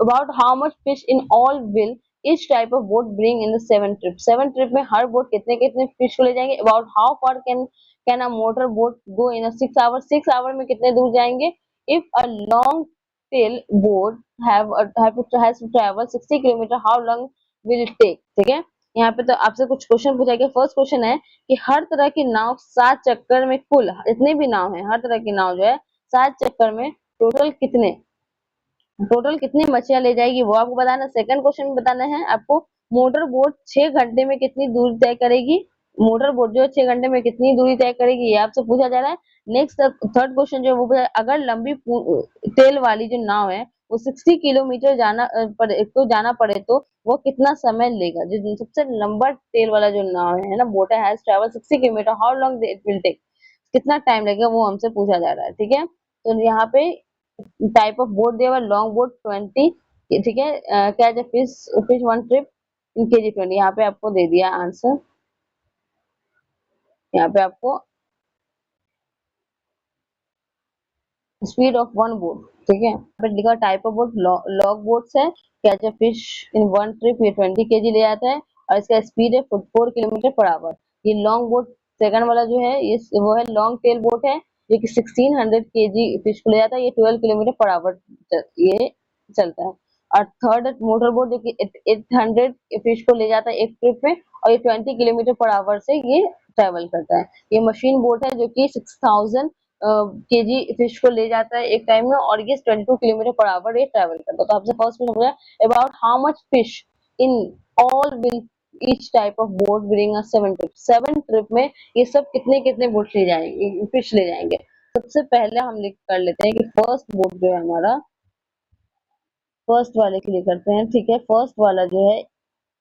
about how much fish in all will each type of boat bring in the 7 trip, 7 trip में हर बोट कितने कितने फिश को ले जाएंगे, about how far can a motor boat go in a 6 hour, 6 hour में कितने दूर जाएंगे, if a long tail boat has to travel 60 kilometre, how long will it take, ठीक है। यहाँ पे तो आपसे कुछ क्वेश्चन पूछा गया। फर्स्ट क्वेश्चन है कि हर तरह की नाव 7 चक्कर में, कुल इतने भी नाव है, हर तरह की नाव जो है 7 चक्कर में टोटल कितनी मछलियां ले जाएगी वो आपको बताना। सेकंड क्वेश्चन में बताना है आपको, मोटर बोट 6 घंटे में कितनी दूरी तय करेगी, मोटर बोट जो है 6 घंटे में कितनी दूरी तय करेगी, ये आपसे पूछा जा रहा है। नेक्स्ट थर्ड क्वेश्चन जो है वो अगर लंबी तेल वाली जो नाव है वो 60 किलोमीटर जाना पड़े तो वो कितना समय लेगा, जो सबसे लंबा तेल वाला जो नाव है ना, boat has travel 60 kilometre, how long it will take, कितना टाइम लगेगा वो हमसे पूछा जा रहा है, ठीक है। तो यहाँ पे टाइप ऑफ बोट दिया हुआ, लॉन्ग बोट 20, ठीक है। Catch a fish 1 trip in KG 20, यहाँ पे आपको दे दिया आंसर, यहाँ पे आपको स्पीड ऑफ 1 बोट, ठीक है। पर लिखा type of boat log boats है, catch a fish in 1 trip, ये 20 kg ले जाता है और इसका स्पीड है 4 किलोमीटर पर आवर। ये लॉन्ग बोट सेकंड वाला जो है ये वो है लॉन्ग टेल बोट है, जो कि 1600 kg फिश को ले जाता है, ये 12 किलोमीटर पर आवर ये चलता है। और थर्ड मोटर बोट जो कि 800 फिश को ले जाता है एक ट्रिप में, और ये 20 किलोमीटर पर आवर से ये ट्रेवल करता है। ये मशीन बोट है जो कि 6000 केजी फिश को ले जाता है एक टाइम में, और ये 22 किलोमीटर पर आवर ये ट्रेवल करता है। तो आपसे फर्स्ट क्वेश्चन पूछा about how much fish in all will each type of boat bring a 7 trip, 7 trip में ये सब कितने कितने बोट ले जाएंगे, फिश ले जाएंगे। सबसे पहले हम लिख कर लेते हैं कि फर्स्ट बोट जो है हमारा, फर्स्ट वाले के लिए करते हैं, ठीक है। फर्स्ट वाला जो है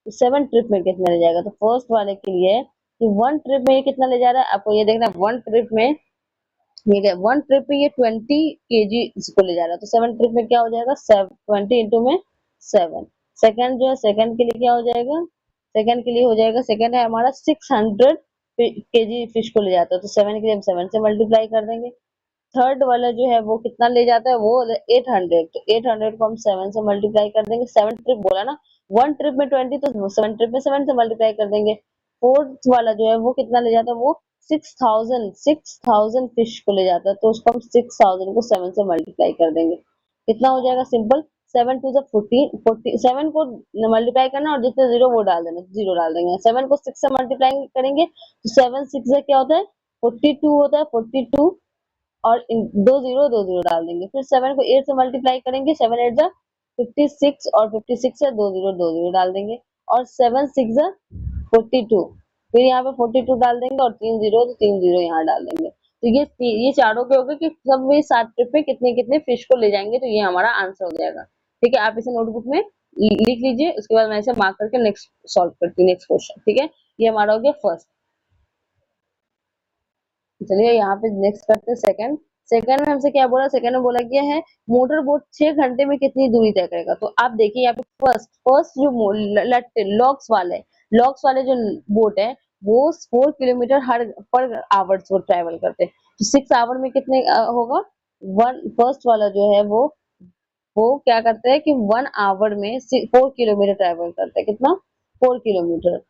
7 ट्रिप में कितना ले जाएगा, तो फर्स्ट वाले के लिए कि 1 ट्रिप में ये कितना ले जा रहा है, आपको ये देखना है। 1 ट्रिप में ठीक है, 1 ट्रिप में ये 20 kg इसको ले जा रहा है, तो 7 ट्रिप में क्या हो जाएगा, 20 इंटू में 7। सेकंड जो है, सेकंड के लिए क्या हो जाएगा, सेकंड के लिए हो जाएगा, सेकंड है हमारा 600 kg फिश को ले जाता है, तो 7 के लिए हम 7 से मल्टीप्लाई कर देंगे। थर्ड वाला जो है वो कितना ले जाता है, वो 800, तो 800 को हम 7 से मल्टीप्लाई कर देंगे। 7 ट्रिप बोला ना, 1 ट्रिप में 20, तो 7 ट्रिप में 7 से मल्टीप्लाई कर देंगे। फोर्थ वाला जो है वो कितना ले जाता है, वो 6000 फिश को ले जाता है, तो उसको हम 6000 को 7 से मल्टीप्लाई कर देंगे। कितना हो जाएगा, सिंपल, 7 टू 14, 7 को मल्टीप्लाई करना और जितने जीरो वो डाल देना, जीरो डाल देंगे। 7 को 6 से मल्टीप्लाई करेंगे तो 7 6 से क्या होता है, 42 होता है, 42 और दो जीरो डाल देंगे। फिर 7 को 8 से मल्टीप्लाई करेंगे, 7 8 जा 56 और 56 है, दो जीरो डाल देंगे, और 7 6 42, फिर यहाँ पे 42 डाल देंगे और 3 जीरो, तो 3 जीरो यहाँ डाल देंगे। तो ये चारों के हो गए कि सब ये 7 ट्रिप में कितने कितने फिश को ले जाएंगे, तो ये हमारा आंसर हो जाएगा। ठीक है, आप इसे नोटबुक में लिख लीजिए, उसके बाद मैं इसे मार्क करके नेक्स्ट सॉल्व करती हूँ, नेक्स्ट क्वेश्चन। ठीक है, ये हमारा हो गया फर्स्ट। चलिए यहाँ पे नेक्स्ट करते हैं सेकंड। सेकंड में हमसे क्या बोला, सेकंड में बोला गया है मोटर बोट 6 घंटे में कितनी दूरी तय करेगा। तो आप देखिए यहाँ पे फर्स्ट फर्स्ट जो लट्टे लॉक्स वाले जो बोट है वो 4 किलोमीटर हर पर आवर वो ट्रेवल करते हैं। तो 6 आवर में कितने होगा, वन फर्स्ट वाला जो है वो क्या करते हैं कि 1 आवर में 4 किलोमीटर ट्रेवल करते हैं। कितना, 4 किलोमीटर।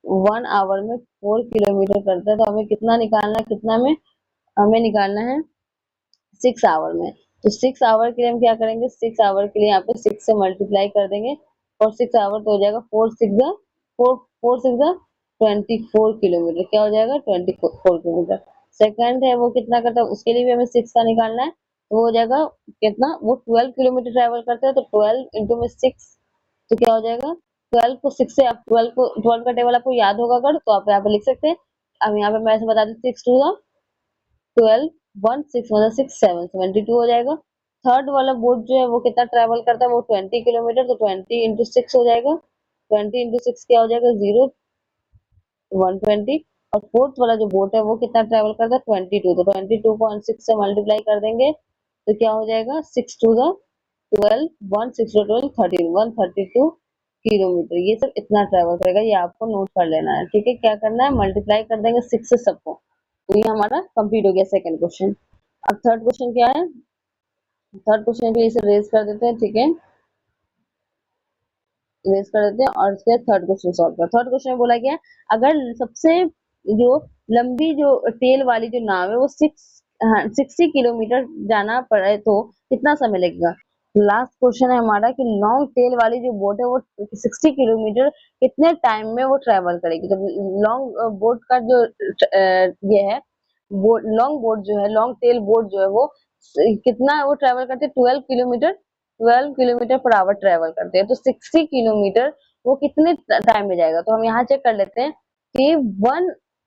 1 आवर में 4 किलोमीटर करता है, तो हमें कितना निकालना है, कितना में हमें निकालना है 6 आवर में। तो 6 आवर के लिए हम क्या करेंगे, 6 आवर के लिए यहाँ पे 6 से मल्टीप्लाई कर देंगे, और 6 आवर तो हो जाएगा 4 6 24 किलोमीटर। क्या हो जाएगा, 24 किलोमीटर। सेकंड है वो कितना करता है, उसके लिए भी हमें 6 का निकालना है, तो वो हो जाएगा कितना, वो 12 किलोमीटर ट्रेवल करते हैं, तो 12 × 6, तो क्या हो जाएगा 12 को 6 से, आप 12 का टेबल आपको याद होगा अगर, तो आप यहाँ पे लिख सकते हैं। अब यहाँ पे मैं ऐसे बता दूं, 6 टू 12, 1 6 मतलब 6 7 72 हो जाएगा। थर्ड वाला बोट जो है वो कितना ट्रेवल करता है, वो 20 किलोमीटर, तो 20 × 6 हो जाएगा। 20 × 6 क्या हो जाएगा, 0 120। और फोर्थ वाला जो बोट है वो कितना ट्रेवल करता है, 22, तो 22 को 6 से मल्टीप्लाई कर देंगे, तो क्या हो जाएगा, 6 टू 12, 1 6 टू 12 13, 132 किलोमीटर। ये सब इतना ट्रेवल करेगा, ये आपको नोट कर लेना है। ठीक है, क्या करना है, मल्टीप्लाई कर देंगे 6 से सबको। तो ये हमारा कंप्लीट हो गया सेकंड क्वेश्चन। अब थर्ड क्वेश्चन क्या है, थर्ड क्वेश्चन भी इसे रेज कर देते हैं। ठीक है, रेज कर देते हैं और इसके थर्ड क्वेश्चन सॉल्व कर। थर्ड क्वेश्चन में बोला गया है, अगर सबसे जो लंबी जो टेल वाली जो नाव है वो 60 किलोमीटर जाना पड़े तो कितना समय लगेगा। लास्ट क्वेश्चन है हमारा कि लॉन्ग टेल वाली जो बोट है वो 60 किलोमीटर कितने टाइम में वो ट्रेवल करेगी। तो लॉन्ग बोट का जो ये है, बोट लॉन्ग बोट जो है, लॉन्ग टेल बोट जो है वो कितना वो ट्रेवल करते हैं, 12 kilometre, 12 kilometre per hour travel करते हैं। तो 60 किलोमीटर वो कितने टाइम में जाएगा। तो हम यहाँ चेक कर लेते हैं कि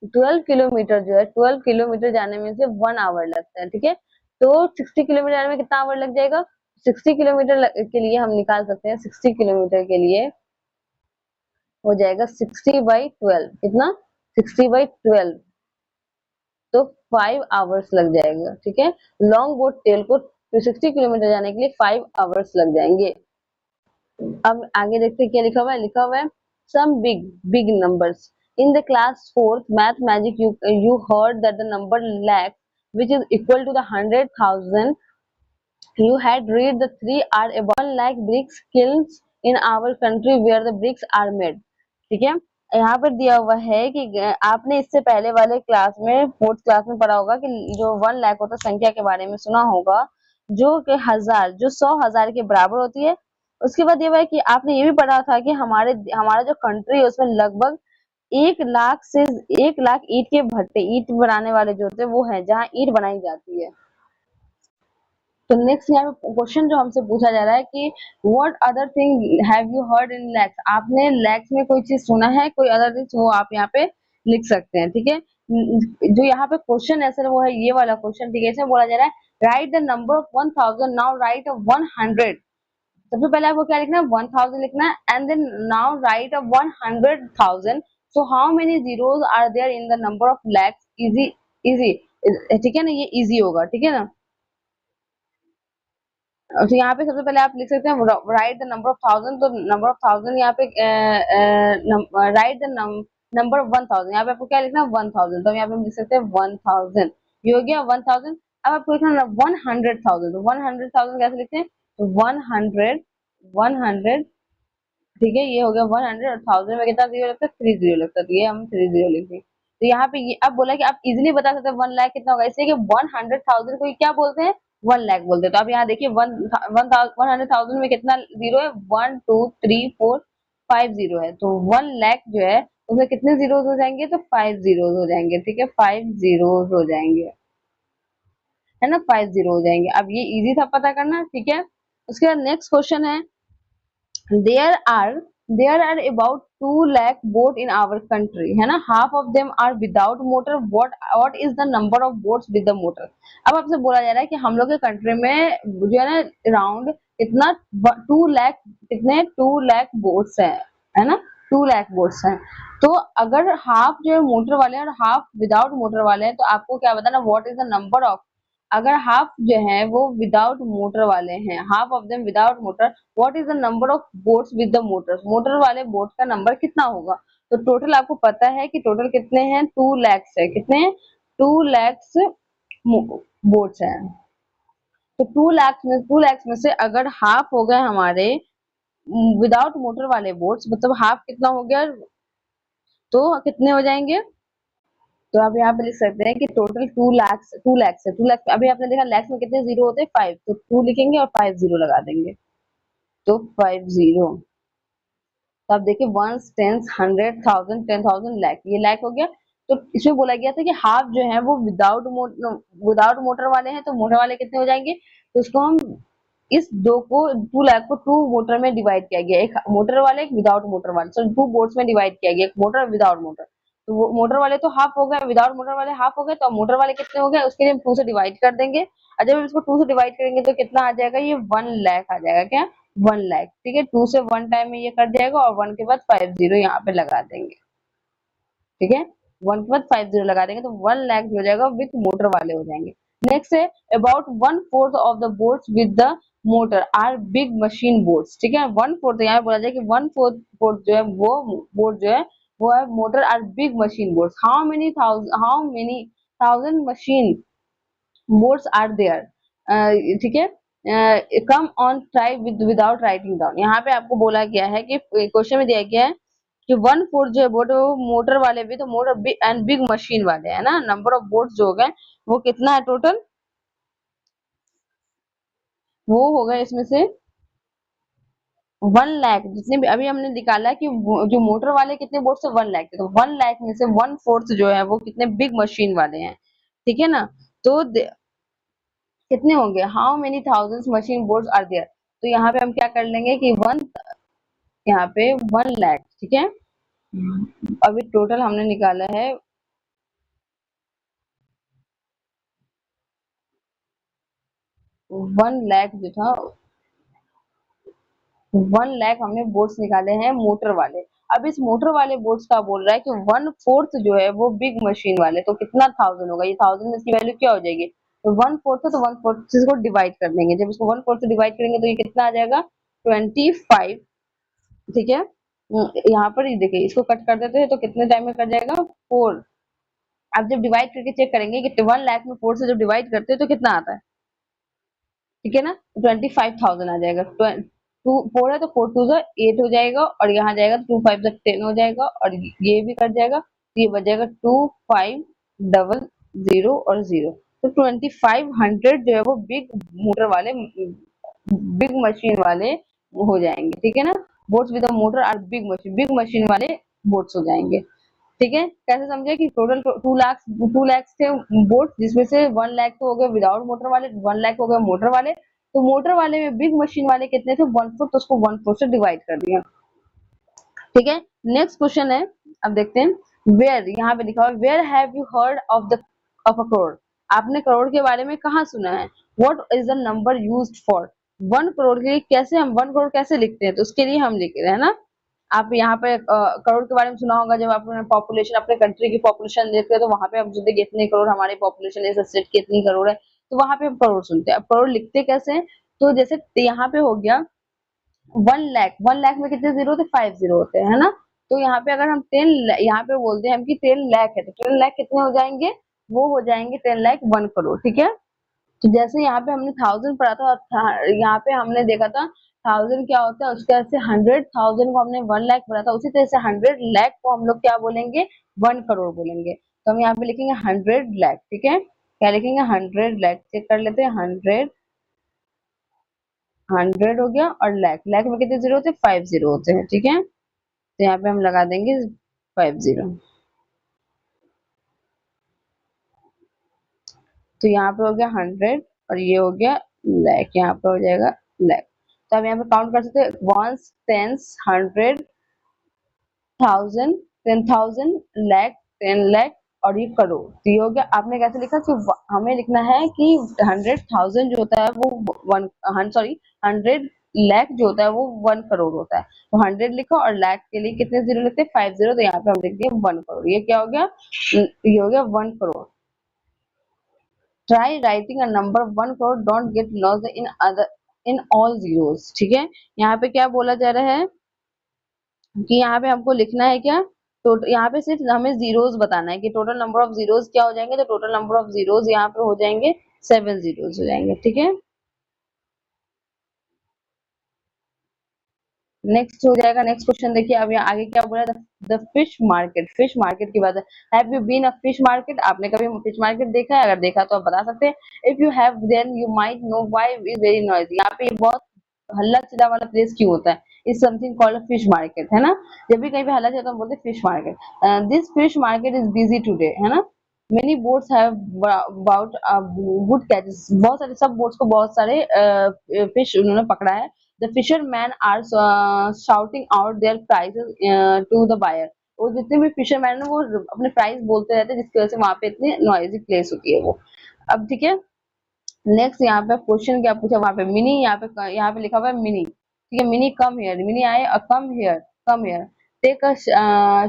12 किलोमीटर जो है, 12 किलोमीटर जाने में से 1 आवर लगता है। ठीक है, तो 60 किलोमीटर जाने में कितना आवर लग जाएगा, 60 किलोमीटर के लिए हम निकाल सकते हैं, 60 किलोमीटर के लिए हो जाएगा 60/12, कितना, 60/12, तो 5 आवर्स लग जाएगा। ठीक है, लॉन्ग बोट टेल को 60 किलोमीटर जाने के लिए 5 आवर्स लग जाएंगे। अब आगे देखते हैं क्या लिखा हुआ है, लिखा हुआ है some big big numbers in the class fourth math magic you heard that the number lakh which is equal to the 100,000 you had read the three are about 1 lakh bricks kilns in our country where the bricks are made। ठीक है, यहाँ पर दिया हुआ है कि आपने इससे पहले वाले क्लास में, फोर्थ क्लास में पढ़ा होगा कि जो 1 लाख होता है संख्या के बारे में सुना होगा, जो कि हजार जो 100,000 के बराबर होती है। उसके बाद ये हुआ है कि आपने ये भी पढ़ा था कि हमारा जो कंट्री है उसमें लगभग 1 लाख से 1 लाख ईंट के भट्टे, ईंट बनाने वाले जो होते हैं वो है, जहाँ ईंट बनाई जाती है। तो नेक्स्ट यहाँ पे क्वेश्चन जो हमसे पूछा जा रहा है कि what other thing have you heard in lakhs, आपने लैक्स में कोई चीज सुना है, कोई अदर थिंग्स, वो आप यहाँ पे लिख सकते हैं। ठीक है, जो यहाँ पे क्वेश्चन आंसर वो है ये वाला क्वेश्चन। ठीक है, इसमें बोला जा रहा है right the number of 1000, now right 100। सबसे पहले आपको क्या लिखना है, 1000 लिखना है, and then now write 100,000। So how many zeros are there in the number of lakhs. Easy easy, ठीक है ना, ये इजी होगा। ठीक है ना, तो यहाँ पे सबसे पहले आप लिख सकते हैं right the number of thousand. तो नंबर ऑफ थाउजेंड यहाँ पे राइट द नंबर ऑफ 1000, यहाँ पे आपको क्या लिखना है, 1000। तो यहाँ पे हम लिख सकते हैं 1000, ये हो गया 1000। अब आपको लिखना है 100,000, तो 100,000 कैसे लिखते हैं, तो 100 ठीक है, ये हो गया 100, और 1000 में कितना जीरो लगता है, 30 लगता है, तो ये हम 30 लिखेंगे। तो यहाँ पे ये अब बोला कि आप इजीली बता सकते हैं 1 लाख कितना होगा, इसलिए कि 100,000 को क्या बोलते हैं, 1 लाख बोलते हैं। तो आप यहाँ देखिए 100,000 में कितना जीरो है, 1 2 3 4 5 जीरो है। तो 1 लाख जो है उसमें कितने जीरोस हो जाएंगे, तो 5 जीरोस हो जाएंगे। ठीक है, 5 जीरोस हो जाएंगे, है ना, 5 जीरो हो जाएंगे। अब ये इजी था पता करना। ठीक है, उसके बाद नेक्स्ट क्वेश्चन है, there are there are about 2 lakh boat in our country, है ना, half of them are without motor, what is the number of boats with the motor। अब आपसे बोला जा रहा है कि हम लोग के कंट्री में जो है ना अराउंड कितना 2 लाख, कितने 2 लाख बोट्स है ना, 2 लाख बोट्स हैं। तो अगर हाफ जो है मोटर वाले हैं और हाफ विदाउट मोटर वाले हैं, तो आपको क्या बताना, what is the number of, अगर हाफ जो है वो विदाउट मोटर वाले हैं, half of them without motor, what is the number of boats with the Motors, motor वाले बोट का नंबर कितना होगा। तो टोटल आपको पता है कि टोटल कितने हैं, 2 lakhs है, कितने, 2 lakhs बोट्स हैं। तो 2 lakhs में से अगर हाफ हो गए हमारे विदाउट मोटर वाले बोट्स, मतलब हाफ कितना हो गया, तो कितने हो जाएंगे। तो आप यहाँ पे लिख सकते हैं कि टोटल 2 lakhs है, 2 lakhs अभी आपने देखा लैक्स में कितने जीरो होते हैं, 5, तो 2 लिखेंगे और 5 जीरो लगा देंगे, तो 5 जीरो। तो आप देखिए वंस, टेंस, 100,000, 10,000, लाख, ये लाख हो गया। तो इसमें बोला गया था कि हाफ जो है वो विदाउट मोटर वाले हैं, तो मोटर वाले कितने हो जाएंगे, तो इसको हम इस दो को 2 लाख को 2 मोटर में डिवाइड किया गया, एक मोटर वाले एक विदाउट मोटर वाले, सो 2 बोट्स में डिवाइड किया गया, एक मोटर विदाउट मोटर। तो वो मोटर वाले तो हाफ हो गए, विदाउट मोटर वाले हाफ हो गए, तो अब मोटर वाले कितने हो गए, उसके लिए हम 2 से डिवाइड कर देंगे। और जब हम इसको 2 से डिवाइड करेंगे तो कितना आ जाएगा, ये 1 लाख आ जाएगा, क्या, 1 लाख, ठीक है। 2 से 1 टाइम में ये कट जाएगा और 1 के बाद 5 जीरो यहाँ पे लगा देंगे, ठीक है। 1 के बाद 5 जीरो लगा देंगे, तो 1 लाख हो जाएगा, विथ मोटर वाले हो जाएंगे। नेक्स्ट है about 1/4 of the boats with the motor or big machine boats, ठीक है। 1/4 यहाँ बोला जाए कि 1/4 जो है वो बोट जो है वो है motor or big machine boats, how many thousand machine boats are there, ठीक है। Come on try without writing down, यहाँ पे आपको बोला गया है कि क्वेश्चन में दिया गया है कि 1/4 जो है बोट वो मोटर वाले भी, तो मोटर एंड बिग मशीन वाले है ना, नंबर ऑफ बोट्स जो हो गए वो कितना है टोटल, वो होगा इसमें से 1 लाख, जितने भी अभी हमने निकाला कि जो मोटर वाले कितने बोट्स है 1 लाख, तो 1 लाख में से 1/4 जो है वो कितने बिग मशीन वाले हैं, ठीक है ना। तो कितने होंगे, how many thousands machine boards are there, तो यहाँ पे हम क्या कर लेंगे कि यहाँ पे 1 लाख, ठीक है। अभी टोटल हमने निकाला है 1 लाख जो था, 1 लाख हमने बोट्स निकाले हैं मोटर वाले। अब इस मोटर वाले बोट्स का बोल रहा है कि 1/4 जो है वो बिग मशीन वाले, तो कितना थाउजेंड होगा, ये थाउजेंड में इसकी वैल्यू क्या हो जाएगी, तो 1/4 है तो 1/4 से इसको डिवाइड कर देंगे, जब इसको 1/4 से डिवाइड करेंगे तो ये कितना आ जाएगा 25, ठीक है। यहाँ पर ये देखिए इसको कट कर देते हैं तो कितने टाइम में कट जाएगा, 4। आप जब डिवाइड करके चेक करेंगे कि 1 लाख में 4 से जब डिवाइड करते हैं तो कितना आता है, ठीक है ना, 25,000 आ जाएगा। टू 4 है तो 4 टू 8 हो जाएगा, और यहाँ जाएगा तो 2 5 10 हो जाएगा, और ये भी कट जाएगा, तो ये बच जाएगा 2500 और 0, तो 2500 जो है वो बिग मोटर वाले, बिग मशीन वाले हो जाएंगे, ठीक है ना। बोट्स विद मोटर और बिग मशीन वाले बोट्स हो जाएंगे, ठीक है। कैसे समझे कि टोटल 2 लाख थे बोट, जिसमें से 1 लाख तो हो गए विदाउट मोटर वाले, 1 लाख हो गए मोटर वाले, तो मोटर वाले में बिग मशीन वाले कितने थे 1/4, तो उसको 1/4 से डिवाइड कर दिया, ठीक है। नेक्स्ट क्वेश्चन है, अब देखते हैं, वेयर, यहाँ पे लिखा हुआ where have you heard of a crore, आपने करोड़ के बारे में कहाँ सुना है, what is the number used for, 1 crore के लिए कैसे हम 1 करोड़ कैसे लिखते हैं, तो उसके लिए हम लिख रहे हैं ना। आप यहाँ पे करोड़ के बारे में सुना होगा, जब आपने पॉपुलेशन अपने कंट्री की पॉपुलेशन देखते हैं तो वहां पे हम सुनते हैं कि इतने करोड़ हमारी पॉपुलेशन इस स्टेट की इतनी करोड़ है, तो वहां पे हम करोड़ सुनते हैं। अब करोड़ लिखते कैसे हैं, तो जैसे यहाँ पे हो गया 1 लाख, 1 लाख में कितने जीरो होते, 5 जीरो होते हैं, है ना। तो यहाँ पे अगर हम 10, यहाँ पे बोलते हैं हम कि 10 लाख है, तो 10 लाख कितने हो जाएंगे, वो हो जाएंगे 10 लाख 1 करोड़, ठीक है। तो जैसे यहाँ पे हमने 1000 पढ़ा था, और यहाँ पे हमने देखा था 1000 क्या होता है, उसके बाद से 100,000 को हमने 1 लाख पढ़ा था, उसी तरह से 100 लाख को हम लोग क्या बोलेंगे, 1 करोड़ बोलेंगे। तो हम यहाँ पे लिखेंगे 100 लाख, ठीक है, क्या लिखेंगे 100 लाख, चेक कर लेते हैं, 100 हो गया, और लाख, लाख में कितने जीरो होते हैं, 5 जीरो होते हैं, ठीक है। तो यहाँ पे हम लगा देंगे 5 जीरो, तो यहाँ पे हो गया 100 और ये हो गया लाख, यहाँ पे हो जाएगा लाख। तो आप यहाँ पे काउंट कर सकते हैं, वंस, टेंस, 100, 1000, 10,000, लाख, 10 लाख और ये करोड़। तो ये हो गया। आपने कैसे लिखा कि हमें लिखना है कि 100,000 जो होता है वो 100 लाख जो होता है वो 1 करोड़ होता है। तो 100 लिखो और लाख के लिए कितने जीरो लिखते हैं, 50। तो यहाँ पे हम लिख दिए 1 करोड़। ये क्या हो गया, ये हो गया 1 crore. Try writing a number 1 crore, don't get lost in all zeros. ठीक है, यहाँ पे क्या बोला जा रहा है कि यहाँ पे हमको लिखना है क्या, तो यहाँ पे सिर्फ हमें जीरोस बताना है कि टोटल नंबर ऑफ जीरोस क्या हो जाएंगे। तो टोटल नंबर ऑफ जीरोस यहाँ पे हो जाएंगे 7 जीरोस हो जाएंगे। ठीक है, नेक्स्ट हो जाएगा। नेक्स्ट क्वेश्चन देखिए, अब यहाँ आगे क्या बोला, the fish market. Fish market की बात है। Have you been a fish market, आपने कभी फिश मार्केट देखा है? अगर देखा तो आप बता सकते हैं। If you have then you might know why is very noisy. यहाँ पे ये बहुत हल्ला चिल्ला वाला प्लेस क्यों होता है, is something called fish market, है ना। जब भी कहीं पे हल्ला चिल्ला तो हम बोलते हैं fish market. This fish market is busy today, है ना। Many boats have about good catches. बहुत सारे, सब बोट्स को बहुत सारे फिश उन्होंने पकड़ा है। The fishermen are shouting out their prices to the buyer। वो जितने भी फिशरमैन है वो अपने प्राइस बोलते रहते हैं, जिसकी वजह से वहां पे इतनी नॉइजी प्लेस होती है वो। अब ठीक है, नेक्स्ट यहाँ पे क्वेश्चन क्या पूछा, वहां पे मिनी, यहाँ पे लिखा हुआ है मिनी। ठीक है, मिनी कम हियर, मिनी आए और come here, come here. Take a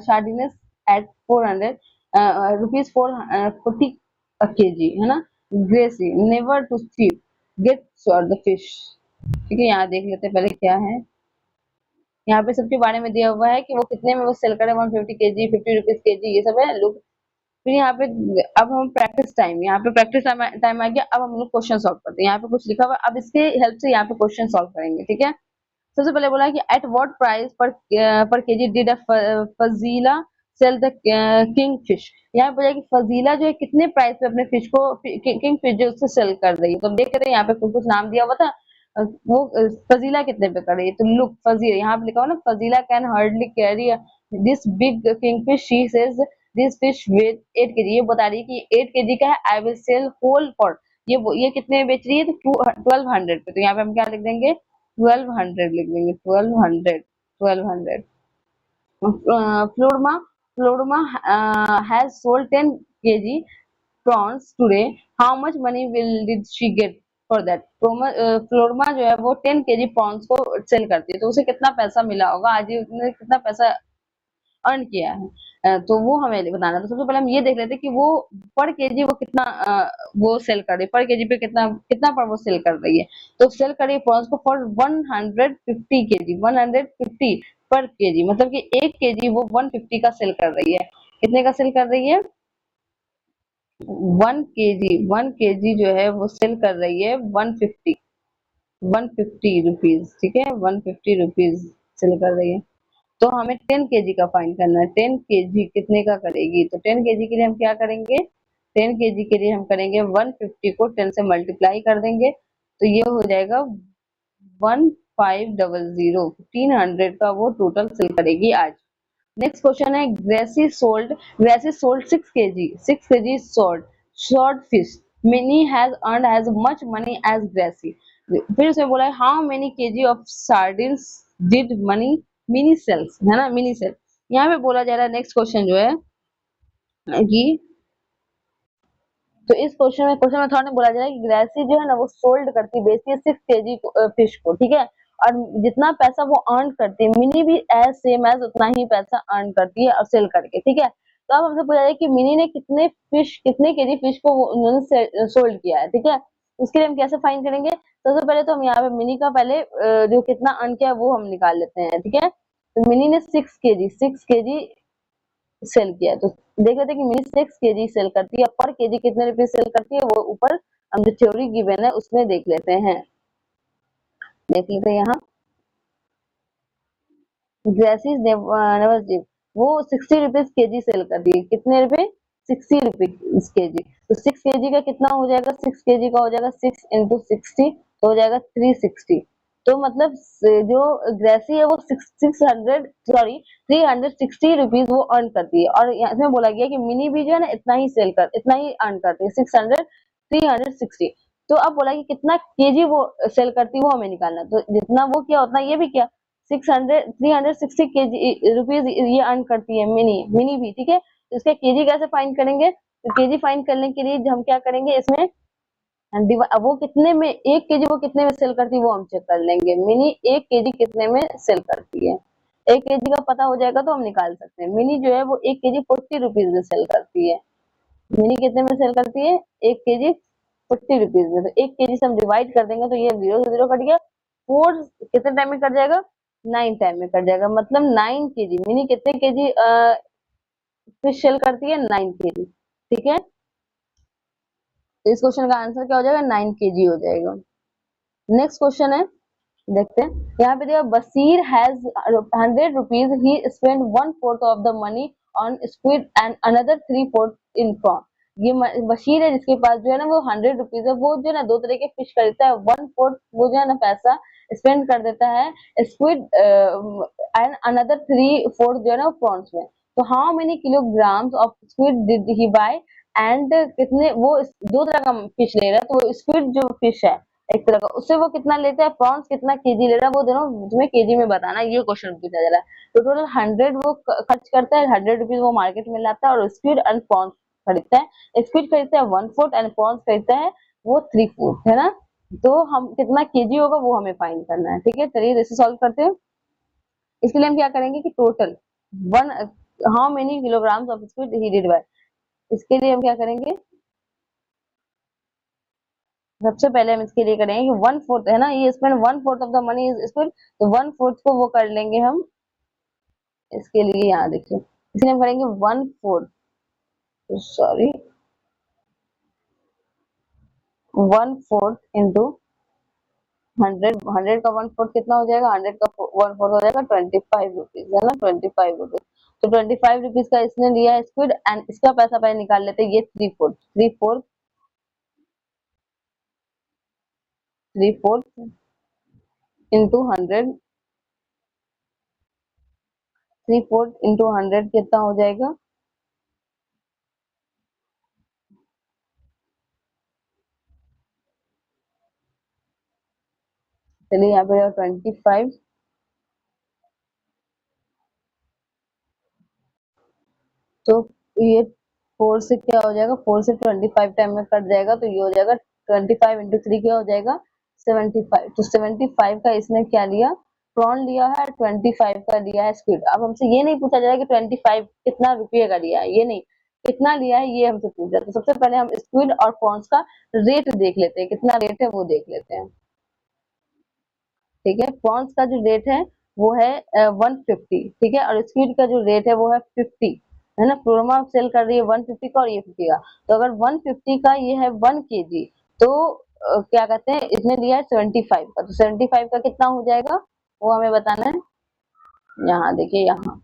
sardines at 400 rupees 40 KG, है ना। Gracy never to steep get the fish. ठीक है, यहाँ देख लेते हैं पहले क्या है। यहाँ पे सबके बारे में दिया हुआ है कि वो कितने में वो सेल करे, 150 केजी, 50 रुपीज केजी, ये सब है। लुक, फिर यहाँ पे अब हम प्रैक्टिस टाइम, यहाँ पे प्रैक्टिस टाइम आ गया। अब हम लोग क्वेश्चन सॉल्व करते हैं। यहाँ पे कुछ लिखा हुआ है, अब इसके हेल्प से यहाँ पे क्वेश्चन सॉल्व करेंगे। ठीक है, सबसे पहले बोला है कि at what price per KG did Fazila sell the king fish. यहाँ पे बोला है कि फजीला जो है कितने प्राइस पे अपने फिश को, किंग फिश जो उससे सेल कर रही है। तो देख रहे हैं यहाँ पे कुछ कुछ नाम दिया हुआ था। वो फजीला कितने पे कर रही है, तो लुक फजीला, यहाँ पे लिखा हुआ ना, Fazila can hardly carry this big kingfish, she says this fish weight 8 KG. ये बता रही है कि 8 केजी का है। I will sell whole for, ये कितने में बेच रही है, तो 1200 पे। तो यहाँ पे हम क्या लिख देंगे, 1200 लिख देंगे, 1200, 1200। फ्लोरमा, फ्लोरमा has sold 10 kg prawns today. How much money will did she get for that? फ्लोरमा जो है वो 10 केजी प्रॉन्स को सेल करती है, तो उसे कितना पैसा मिला होगा, आज ये उसने कितना पैसा अर्न किया है। तो वो हमें बताना। तो सबसे पहले हम ये देख लेते हैं कि वो पर केजी वो कितना वो सेल कर रही है, पर केजी पे कितना कितना पर वो सेल कर रही है। तो सेल कर रही है प्रॉन्स को फॉर 150 केजी, 150 पर केजी, मतलब कि 1 केजी वो 150 का सेल कर रही है। कितने का सेल कर रही है, 1 केजी जो है वो सेल कर रही है 150, 150 रुपीज। ठीक है, 150 रुपीज सेल कर रही है। तो हमें 10 केजी का फाइंड करना है। 10 केजी कितने का करेगी, तो 10 केजी के लिए हम क्या करेंगे, 10 केजी के लिए हम करेंगे 150 को 10 से मल्टीप्लाई कर देंगे। तो ये हो जाएगा 1500, 1500 का वो टोटल सेल करेगी आज। नेक्स्ट क्वेश्चन है, Gracy sold 6 KG, 6 KG short fish. Mini has earned as much money as Gracy. फिर उसमें बोला है how many KG of sardines did money Mini sells, है ना, मिनी सेल। यहाँ पे बोला जा रहा है नेक्स्ट क्वेश्चन जो है कि, तो इस क्वेश्चन में थोड़ा बोला जा रहा है कि ग्रेसी जो है ना वो सोल्ड करती है, बेचती है 6 केजी फिश को। ठीक है, और जितना पैसा वो अर्न करती है, मिनी भी एज सेम एज उतना ही पैसा अर्न करती है और सेल करके। ठीक है, तो अब हमसे पूछा जाए कि मिनी ने कितने केजी फिश को उन्होंने सोल्ड किया है। ठीक है, उसके लिए हम कैसे फाइंड करेंगे, सबसे पहले तो हम यहाँ पे मिनी का पहले जो कितना अर्न किया है वो हम निकाल लेते हैं। ठीक है, तो मिनी ने 6 केजी सेल किया है। तो देख लेते हैं कि मिनी 6 केजी सेल करती है, पर केजी कितने रुपए सेल करती है, वो ऊपर हम जो थ्योरी गिवन है उसमें देख लेते हैं। देख लेते हैं यहाँ, ग्रेसिस नेवर जिम, वो 60 रुपीज केजी सेल करती है। कितने रुपए, 60 रुपीज केजी। तो 6 केजी का कितना हो जाएगा, 6 केजी का हो जाएगा 6 × 60, तो हो जाएगा 360। तो मतलब जो ग्रेसी है वो 360 रुपीज वो अर्न करती है। और यहाँ इसमें बोला गया कि मिनी भी जो है ना इतना ही अर्न करती है, 360। तो अब बोला कि कितना केजी वो सेल करती है वो हमें निकालना है। तो जितना वो किया उतना ये भी किया, 360 केजी ये अर्न करती है मिनी, मिनी भी, ठीक है। तो इसका केजी कैसे फाइंड करेंगे, तो केजी फाइंड करने के लिए हम क्या करेंगे इसमें, वो कितने में, 1 केजी वो कितने में सेल करती है वो हम चेक कर लेंगे, मिनी 1 केजी कितने में सेल करती है। 1 केजी का पता हो जाएगा तो हम निकाल सकते हैं। मिनी जो है वो 1 केजी 40 रुपीज में सेल करती है। मिनी कितने में सेल करती है, 1 केजी 40 रुपीज में। तो 1 केजी से हम डिवाइड कर देंगे तो ये 0 से 0 कट गया, 4 कितने टाइम में कट जाएगा, 9 टाइम में कट जाएगा। मतलब 9 केजी, मिनी कितने केजी फिश सेल करती है, 9 केजी, ठीक है। तो इस क्वेश्चन का आंसर क्या हो जाएगा, 9 केजी हो जाएगा। नेक्स्ट क्वेश्चन है, देखते हैं। यहाँ पे देखो, Basheer has 100 rupees, he spend 1/4 of the money on squid and another 3/4 in prawn. ये बशीर है जिसके पास जो है ना वो 100 रुपीज है, वो जो है ना 2 तरह के फिश खरीदता है, 1/4 वो जो है ना पैसा स्पेंड कर देता है स्क्विड एंड अनदर 3/4 जो है ना प्रॉन्स में। तो how many kilograms of squid did he buy, and कितने वो 2 तरह का फिश ले रहा है, तो स्क्विड जो फिश है एक तरह का, उससे वो कितना लेता है, प्रॉन्स कितना केजी ले रहा है, वो दोनों तुम्हें केजी में बताना है, ये क्वेश्चन पूछा जा रहा है। तो टोटल 100 वो खर्च करता है, 100 रुपीज वो मार्केट में लाता है और स्क्विड एंड प्रॉन्स खरीदता है। स्क्विड खरीदता है 1/4 एंड प्रॉन्स खरीदता है वो 3/4, है ना। तो हम कितना केजी होगा वो हमें फाइंड करना है, ठीक है। चलिए इसे सॉल्व करते हैं। इसके लिए हम क्या करेंगे कि total one, how many kilograms of squid he did bye, इसके लिए हम क्या करेंगे, सबसे पहले हम इसके लिए करेंगे कि 1/4 है ना, ये spend 1/4 of the money is spend, तो 1/4 को वो कर लेंगे हम इसके लिए, यहाँ देखिए इसलिए हम करेंगे 1/4, सॉरी 1/4 इंटू 100, 100 का 1/4 कितना हो जाएगा, 100 का 1/4 हो जाएगा 25 रुपीज, है ना, 25 रुपीज। तो 25 रुपीज का इसने लिया है स्क्विड, एंड इसका पैसा पहले निकाल लेते हैं, ये 3/4 इंटू 100, 3/4 इंटू 100 कितना हो जाएगा, चलिए यहाँ पे 25, तो ये 4 से क्या हो जाएगा, 4 से 25 टाइम में कट जाएगा, तो ये हो जाएगा 25 इंटू 3 क्या हो जाएगा, 75। तो 75 का इसने क्या लिया, प्रॉन लिया है, 25 का लिया है स्क्विड। अब हमसे ये नहीं पूछा जाएगा कि 25 कितना रुपये का लिया है, ये नहीं, कितना लिया है ये हमसे पूछा। तो सबसे पहले हम स्क्विड और प्रॉन्स का रेट देख लेते हैं, कितना रेट है वो देख लेते हैं, ठीक है। प्रॉन्स का जो रेट है वो है 150, ठीक है, और स्क्विड का जो रेट है वो है 50, है ना। प्रोमा सेल कर रही है 150 का और ये 50 का। तो अगर 150 का ये है 1 केजी, तो क्या कहते हैं, इसने लिया है 75 का, तो 75 का कितना हो जाएगा वो हमें बताना है। यहाँ देखिए, यहाँ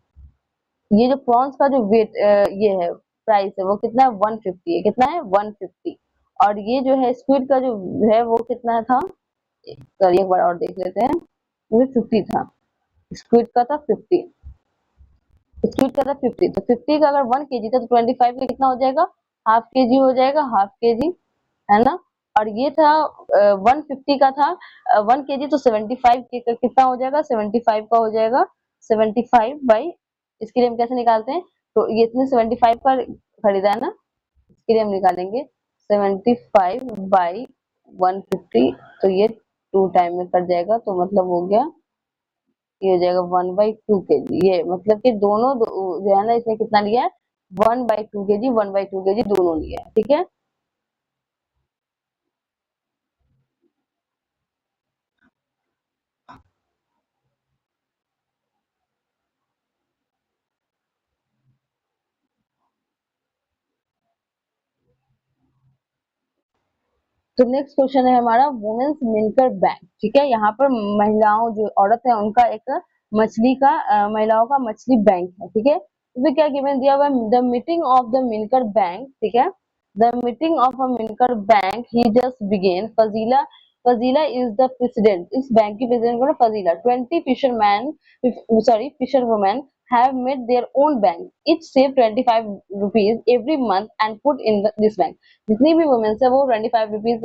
ये जो प्रॉन्स का जो वेट ये है प्राइस है वो कितना है, 150 है, कितना है 150। और ये जो है स्क्विड का जो है वो कितना था, चलिए एक बार और देख लेते हैं, ये 50 था, स्क्विड का था 50, स्क्विड का था 50। तो 50 का अगर 1 केजी था तो 25 का कितना हो जाएगा, हाफ केजी हो जाएगा, हाफ केजी, है ना। और ये था 150 का था 1 केजी, तो 75 का कितना हो जाएगा, 75 का हो जाएगा 75 बाई, इसके लिए हम कैसे निकालते हैं, तो ये इतने 75 का खरीदा है ना, इसके लिए हम निकालेंगे 75 बाई 150, तो ये 2 टाइम में कट जाएगा, तो मतलब हो गया, ये हो जाएगा 1/2 केजी। ये मतलब कि दोनों जो है ना इसने कितना लिया है, 1/2 केजी, 1/2 केजी दोनों लिया है, ठीक है। तो नेक्स्ट क्वेश्चन है हमारा वुमेन्स मिलकर बैंक, ठीक है। यहाँ पर महिलाओं जो औरत है उनका एक मछली का महिलाओं का मछली बैंक है, ठीक है। इसमें क्या गिवन दिया हुआ है, द मीटिंग ऑफ द मिलकर बैंक, ठीक है। द मीटिंग ऑफ अ मिलकर bank he just began, Fazila, Fazila is the president, इस बैंक की प्रेसिडेंट को ना Fazila, 20 fisherman, sorry fisher women have made their own bank. Each save 25 rupees every month and put in this bank. जितनी भी women's है वो 25 rupees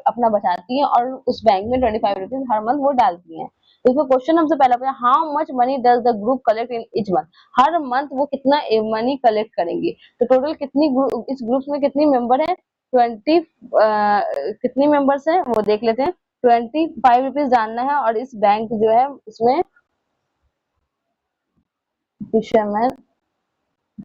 अपना बचाती हैं और उस बैंक में 25 रुपीज हर मंथ वो डालती हैं। तो इसमें क्वेश्चन हमसे पहला पूछा, how much money does the group collect in each month. Her month वो कितना मनी कलेक्ट करेंगी। तो टोटल कितनी इस ग्रुप में कितनी मेंबर है, 20 कितनी मेंबर्स है वो देख लेते हैं। 25 रुपीज जानना है और इस बैंक जो है इसमें फिशरमैन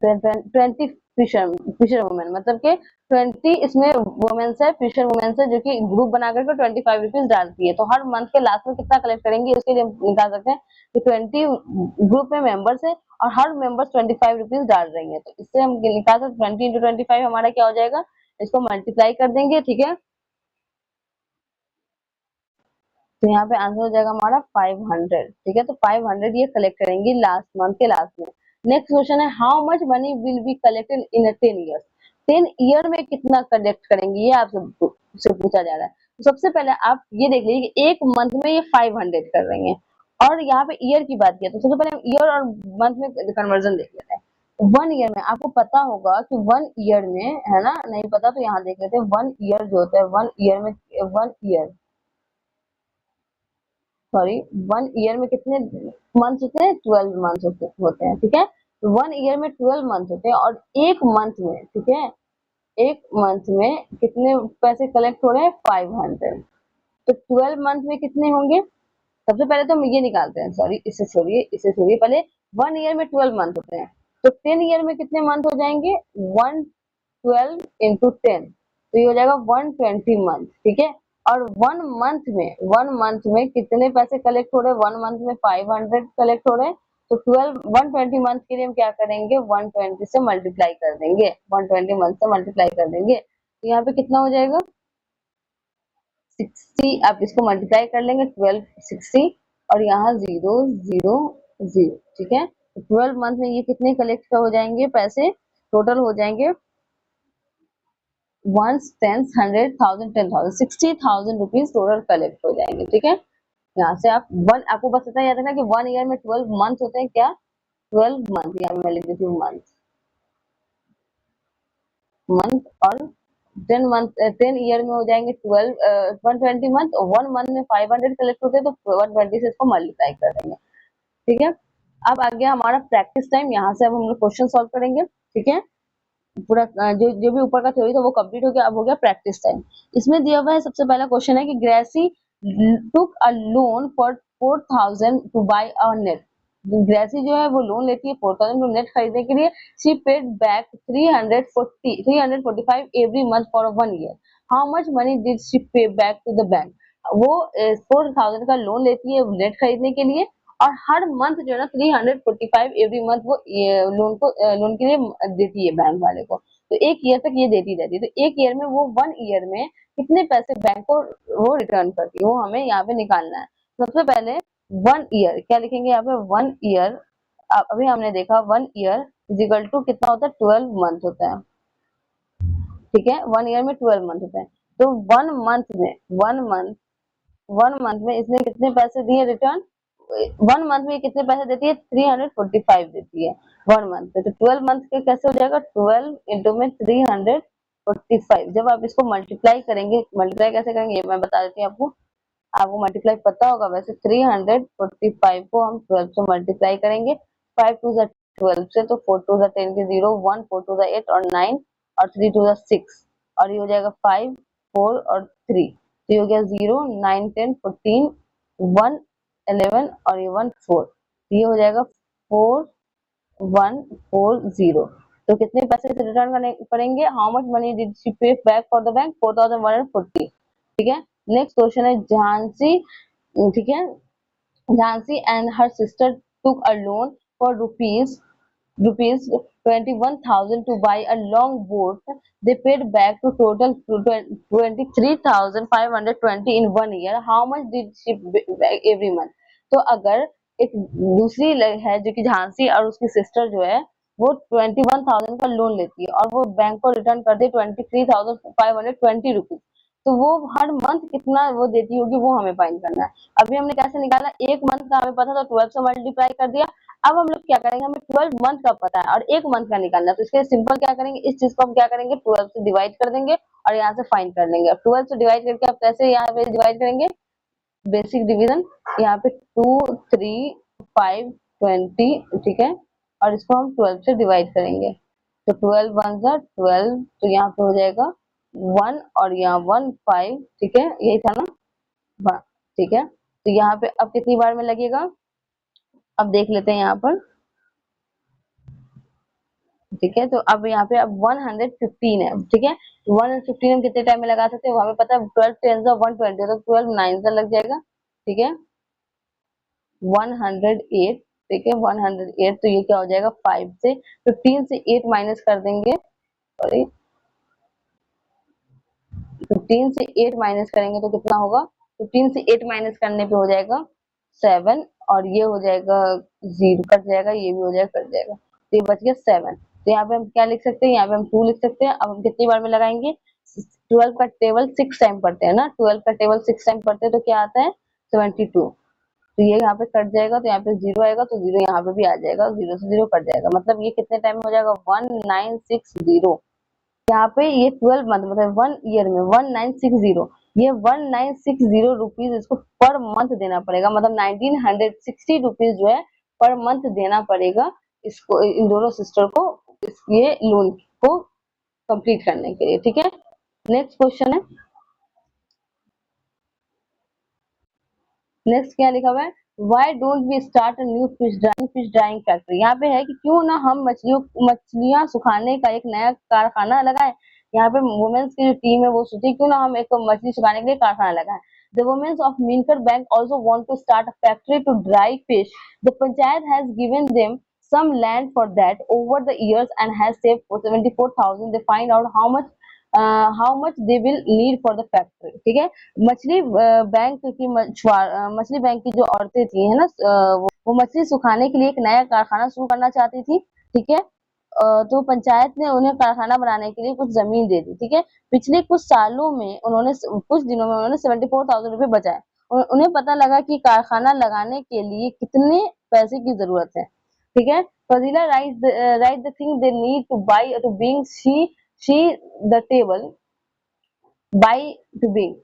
20 फिशर वुमेन मतलब के 20 इसमें वुमेन्स है, फिशर वुमेन्स है जो कि ग्रुप बना करके 25 रुपीज डालती है। तो हर मंथ के लास्ट में कितना कलेक्ट करेंगे उसके लिए हम निकाल सकते हैं कि 20 ग्रुप में मेंबर्स है और हर मेंबर्स 25 रुपीज डाल रही है। तो इससे हम निकाल सकते 20 इंटू 25 हमारा क्या हो जाएगा, इसको मल्टीप्लाई कर देंगे। ठीक है, तो यहाँ पे आंसर हो जाएगा हमारा 500। ठीक है, तो 500 ये कलेक्ट करेंगे लास्ट मंथ के लास्ट में। नेक्स्ट क्वेश्चन है, how much money will be collected in 10 years. 10 year में कितना कलेक्ट करेंगे ये आपसे पूछा जा रहा है। तो सबसे पहले आप ये देख लीजिए कि एक मंथ में ये 500 कर रही हैं और यहाँ पे ईयर की बात किया तो सबसे पहले हम ईयर और मंथ में कन्वर्जन देख लेते हैं। 1 ईयर में आपको पता होगा कि 1 ईयर में है ना, नहीं पता तो यहाँ देख लेते हैं। 1 ईयर जो होता है 1 ईयर में 1 ईयर सॉरी 1 ईयर में कितने मंथ्स होते हैं, 12 मंथ्स होते हैं। ठीक है, तो 1 ईयर में 12 मंथ्स होते हैं और एक मंथ में, ठीक है, एक मंथ में कितने पैसे कलेक्ट हो रहे हैं, 500। तो 12 मंथ में कितने होंगे, सबसे पहले तो हम ये निकालते हैं, सॉरी इसे छोड़िए पहले। 1 ईयर में 12 मंथ होते हैं तो 10 ईयर में कितने मंथ हो जाएंगे, 112 इंटू 10, तो ये हो जाएगा 120 मंथ। ठीक है, और 1 मंथ में कितने पैसे कलेक्ट हो रहे हैं, 1 मंथ में 500 कलेक्ट हो रहे हैं। तो 120 मंथ के लिए हम क्या करेंगे, 120 से मल्टीप्लाई कर देंगे, 120 मंथ से मल्टीप्लाई कर देंगे। तो यहाँ पे कितना हो जाएगा 60। आप इसको मल्टीप्लाई कर लेंगे 1260 और यहाँ 000। ठीक है, तो 12 मंथ में ये कितने कलेक्ट हो जाएंगे पैसे, टोटल हो जाएंगे 1 10 100 1000 10,000 60,000 रुपीज टोटल कलेक्ट हो जाएंगे। ठीक है, यहाँ से आप आपको बस इतना याद रखना कि 1 ईयर में 12 मंथ होते हैं, क्या 12 मंथ, यहाँ मैं लिख देती हूँ मंथ मंथ और 10 ईयर में हो जाएंगे 120 मंथ और 1 मंथ में 500 कलेक्ट होते हैं तो 120 से इसको मल्टीप्लाई कर देंगे। ठीक है, अब आ गया हमारा प्रैक्टिस टाइम। यहाँ से अब हम लोग क्वेश्चन सॉल्व करेंगे। ठीक है, पूरा जो जो भी ऊपर का थ्योरी था वो कंप्लीट हो गया, अब हो गया प्रैक्टिस टाइम। इसमें दिया हुआ है सबसे पहला क्वेश्चन है कि Gracy took a loan for 4000 to buy a net. Gracy जो है वो लोन लेती है 4000 को नेट खरीदने के लिए। She paid back 345 every month for 1 year. How much money did she पे बैक टू द बैंक। वो 4000 का लोन लेती है नेट खरीदने के लिए और हर मंथ जो है ना 345 एवरी मंथ वो लोन के लिए देती है बैंक वाले को। तो एक ईयर तक ये देती रहती है। तो एक ईयर में वो 1 ईयर में कितने पैसे बैंक को वो रिटर्न करती है वो हमें यहाँ पे निकालना है। सबसे पहले 1 ईयर क्या लिखेंगे यहाँ पे, 1 ईयर अभी हमने देखा 1 ईयर इज इक्वल टू कितना होता है, 12 मंथ होता है। ठीक है, 1 ईयर में 12 मंथ होता है। तो 1 मंथ में इसने कितने पैसे दिए रिटर्न, 1 मंथ में कितने पैसे देती है, 345 देती है 1 मंथ पे। तो 12 मंथ के कैसे हो जाएगा, 12 इंटू में 345। जब आप इसको मल्टीप्लाई करेंगे, मल्टीप्लाई कैसे करेंगे ये मैं बता देती हूँ आपको, आपको मल्टीप्लाई पता होगा वैसे। 345 को हम 12 से मल्टीप्लाई करेंगे, 5 टू ज़ 12 से, तो 4 टू ज़ 10 के 0, 1 4 टू ज़ 8 और 9 और 3 टू ज़ 6 और ये हो जाएगा 5 4 और 3। तो ये हो गया 0 9 10 14 1 11 और ये 1 4। ये हो जाएगा 4140। तो कितने पैसे से रिटर्न करने पड़ेंगे, how much money did she पे बैक फॉर द बैंक, 4140। ठीक है, नेक्स्ट क्वेश्चन है झांसी। ठीक है, Jhansi and her sister took a loan for rupees 21,000 to buy a long boat. They paid back to total 23,520 in 1 year. How much did she back every month? तो अगर एक दूसरी है जो कि झांसी और उसकी सिस्टर जो है वो 21,000 का लोन लेती है और वो बैंक को रिटर्न कर दे 23,520 रुपीज। तो वो हर मंथ कितना वो देती होगी वो हमें फाइंड करना है। अभी हमने कैसे निकाला, एक मंथ का हमें पता था, 12 से मल्टीप्लाई कर दिया। अब हम लोग क्या करेंगे, हमें 12 मंथ का पता है और एक मंथ का निकालना है, तो इसके सिंपल क्या करेंगे, इस चीज को हम क्या करेंगे, 12 से डिवाइड कर देंगे और यहाँ से फाइंड कर लेंगे। अब 12 से डिवाइड करके आप कैसे यहाँ पे डिवाइड करेंगे, बेसिक डिवीजन, यहाँ पे 2 3 5 20, ठीक है, और इसको हम 12 से डिवाइड करेंगे। तो 12 वन जा 12, तो यहाँ पे हो जाएगा 1 और यहाँ 1 5, ठीक है, यही था ना, हाँ ठीक है। तो यहाँ पे अब कितनी बार में लगेगा, अब देख लेते हैं यहाँ पर, ठीक है। तो अब यहाँ पे अब 115 है, ठीक है। 115 हम कितने टाइम में लगा सकते हैं, वो हमें पता है, 12 टेन 120, तो 12 9 से लग जाएगा, ठीक है। 108, ठीक है, 108, तो ये क्या हो जाएगा, 5 से 15 से 8 माइनस कर देंगे, सॉरी 15 से 8 माइनस करेंगे तो कितना होगा, 15 से 8 माइनस करने पे हो जाएगा 7, और ये हो जाएगा 0 कट जाएगा, ये भी हो जाएगा कट जाएगा, तो ये बच गया 7। तो यहाँ पे हम क्या लिख सकते हैं, यहाँ पे हम 2 लिख सकते हैं। अब हम कितनी बार में लगाएंगे, 12 का टेबल 6 टाइम पढ़ते हैं ना, 12 का टेबल 6 टाइम पढ़ते हैं तो क्या आता है 72। तो ये यहाँ पे कट जाएगा, तो यहाँ पे 0 आएगा, तो 0 यहाँ पे भी आ जाएगा, 0 से 0 कट जाएगा, मतलब ये कितने टाइम में हो जाएगा, 1960। यहाँ पे ये 12 मंथ मतलब 1 ईयर में 1960, ये 1960 रुपीज इसको पर मंथ देना पड़ेगा, मतलब 1960 रुपीज जो है पर मंथ देना पड़ेगा इसको, इन दोनों सिस्टर को, ये लोन को कंप्लीट करने के लिए, ठीक है। नेक्स्ट क्वेश्चन है, नेक्स्ट क्या लिखा हुआ है, why don't we start a new fish drying factory. यहाँ पे है कि क्यों ना हम मछलियां सुखाने का एक नया कारखाना लगाएं। यहाँ पे वुमेन्स की जो टीम है वो सोची क्यों ना हम एक मछली सुखाने के लिए कारखाना लगाएं। The women of Minker Bank also want to start a factory to dry fish. The panchayat has given them some land for that over the years and has saved for 74,000. They find out how much they will need for the factory, ठीक है। मछली bank की मछली bank की जो औरतें थी है ना, वो मछली सुखाने के लिए एक नया कारखाना शुरू करना चाहती थी, ठीक है। तो पंचायत ने उन्हें कारखाना बनाने के लिए कुछ जमीन दे दी, ठीक है। पिछले कुछ सालों में उन्होंने कुछ दिनों में उन्होंने 74,000 रुपए बचाए। उन्हें पता लगा कि कारखाना लगाने के लिए कितने पैसे की जरूरत है, ठीक है। Fazila write the thing they need to buy to bring see the table buy to bring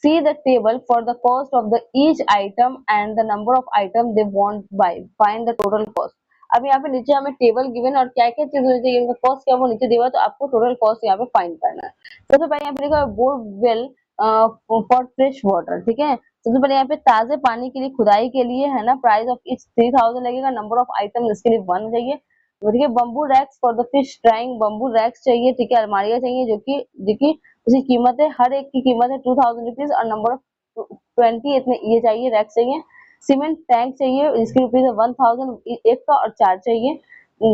see the table for the cost of the each item and the number of item they want buy, find the total cost। अब यहाँ पे नीचे हमें table given और क्या क्या चीज होनी चाहिए, उनका कॉस्ट क्या वो नीचे दिया हुआ है, तो आपको टोटल कॉस्ट यहाँ पे फाइंड करना है। सबसे पहले यहाँ पे लिखा है बोरवेल फॉर फ्रेश वाटर, ठीक है। सबसे पहले यहाँ पे ताजे पानी के लिए खुदाई के लिए है ना, प्राइस ऑफ इच 3000 लगेगा, नंबर ऑफ आइटम इसके लिए 1 चाहिए, ठीक है। Bamboo racks for the fish drying, bamboo racks चाहिए, ठीक है, अलमारियां चाहिए जो कि उसकी कीमत है, हर एक की कीमत है 2000 रुपीज और नंबर ऑफ 20 इतने ये चाहिए, रैक चाहिए। सीमेंट टैंक चाहिए, इसकी रुपीज है 1000 एक का और 4 चाहिए,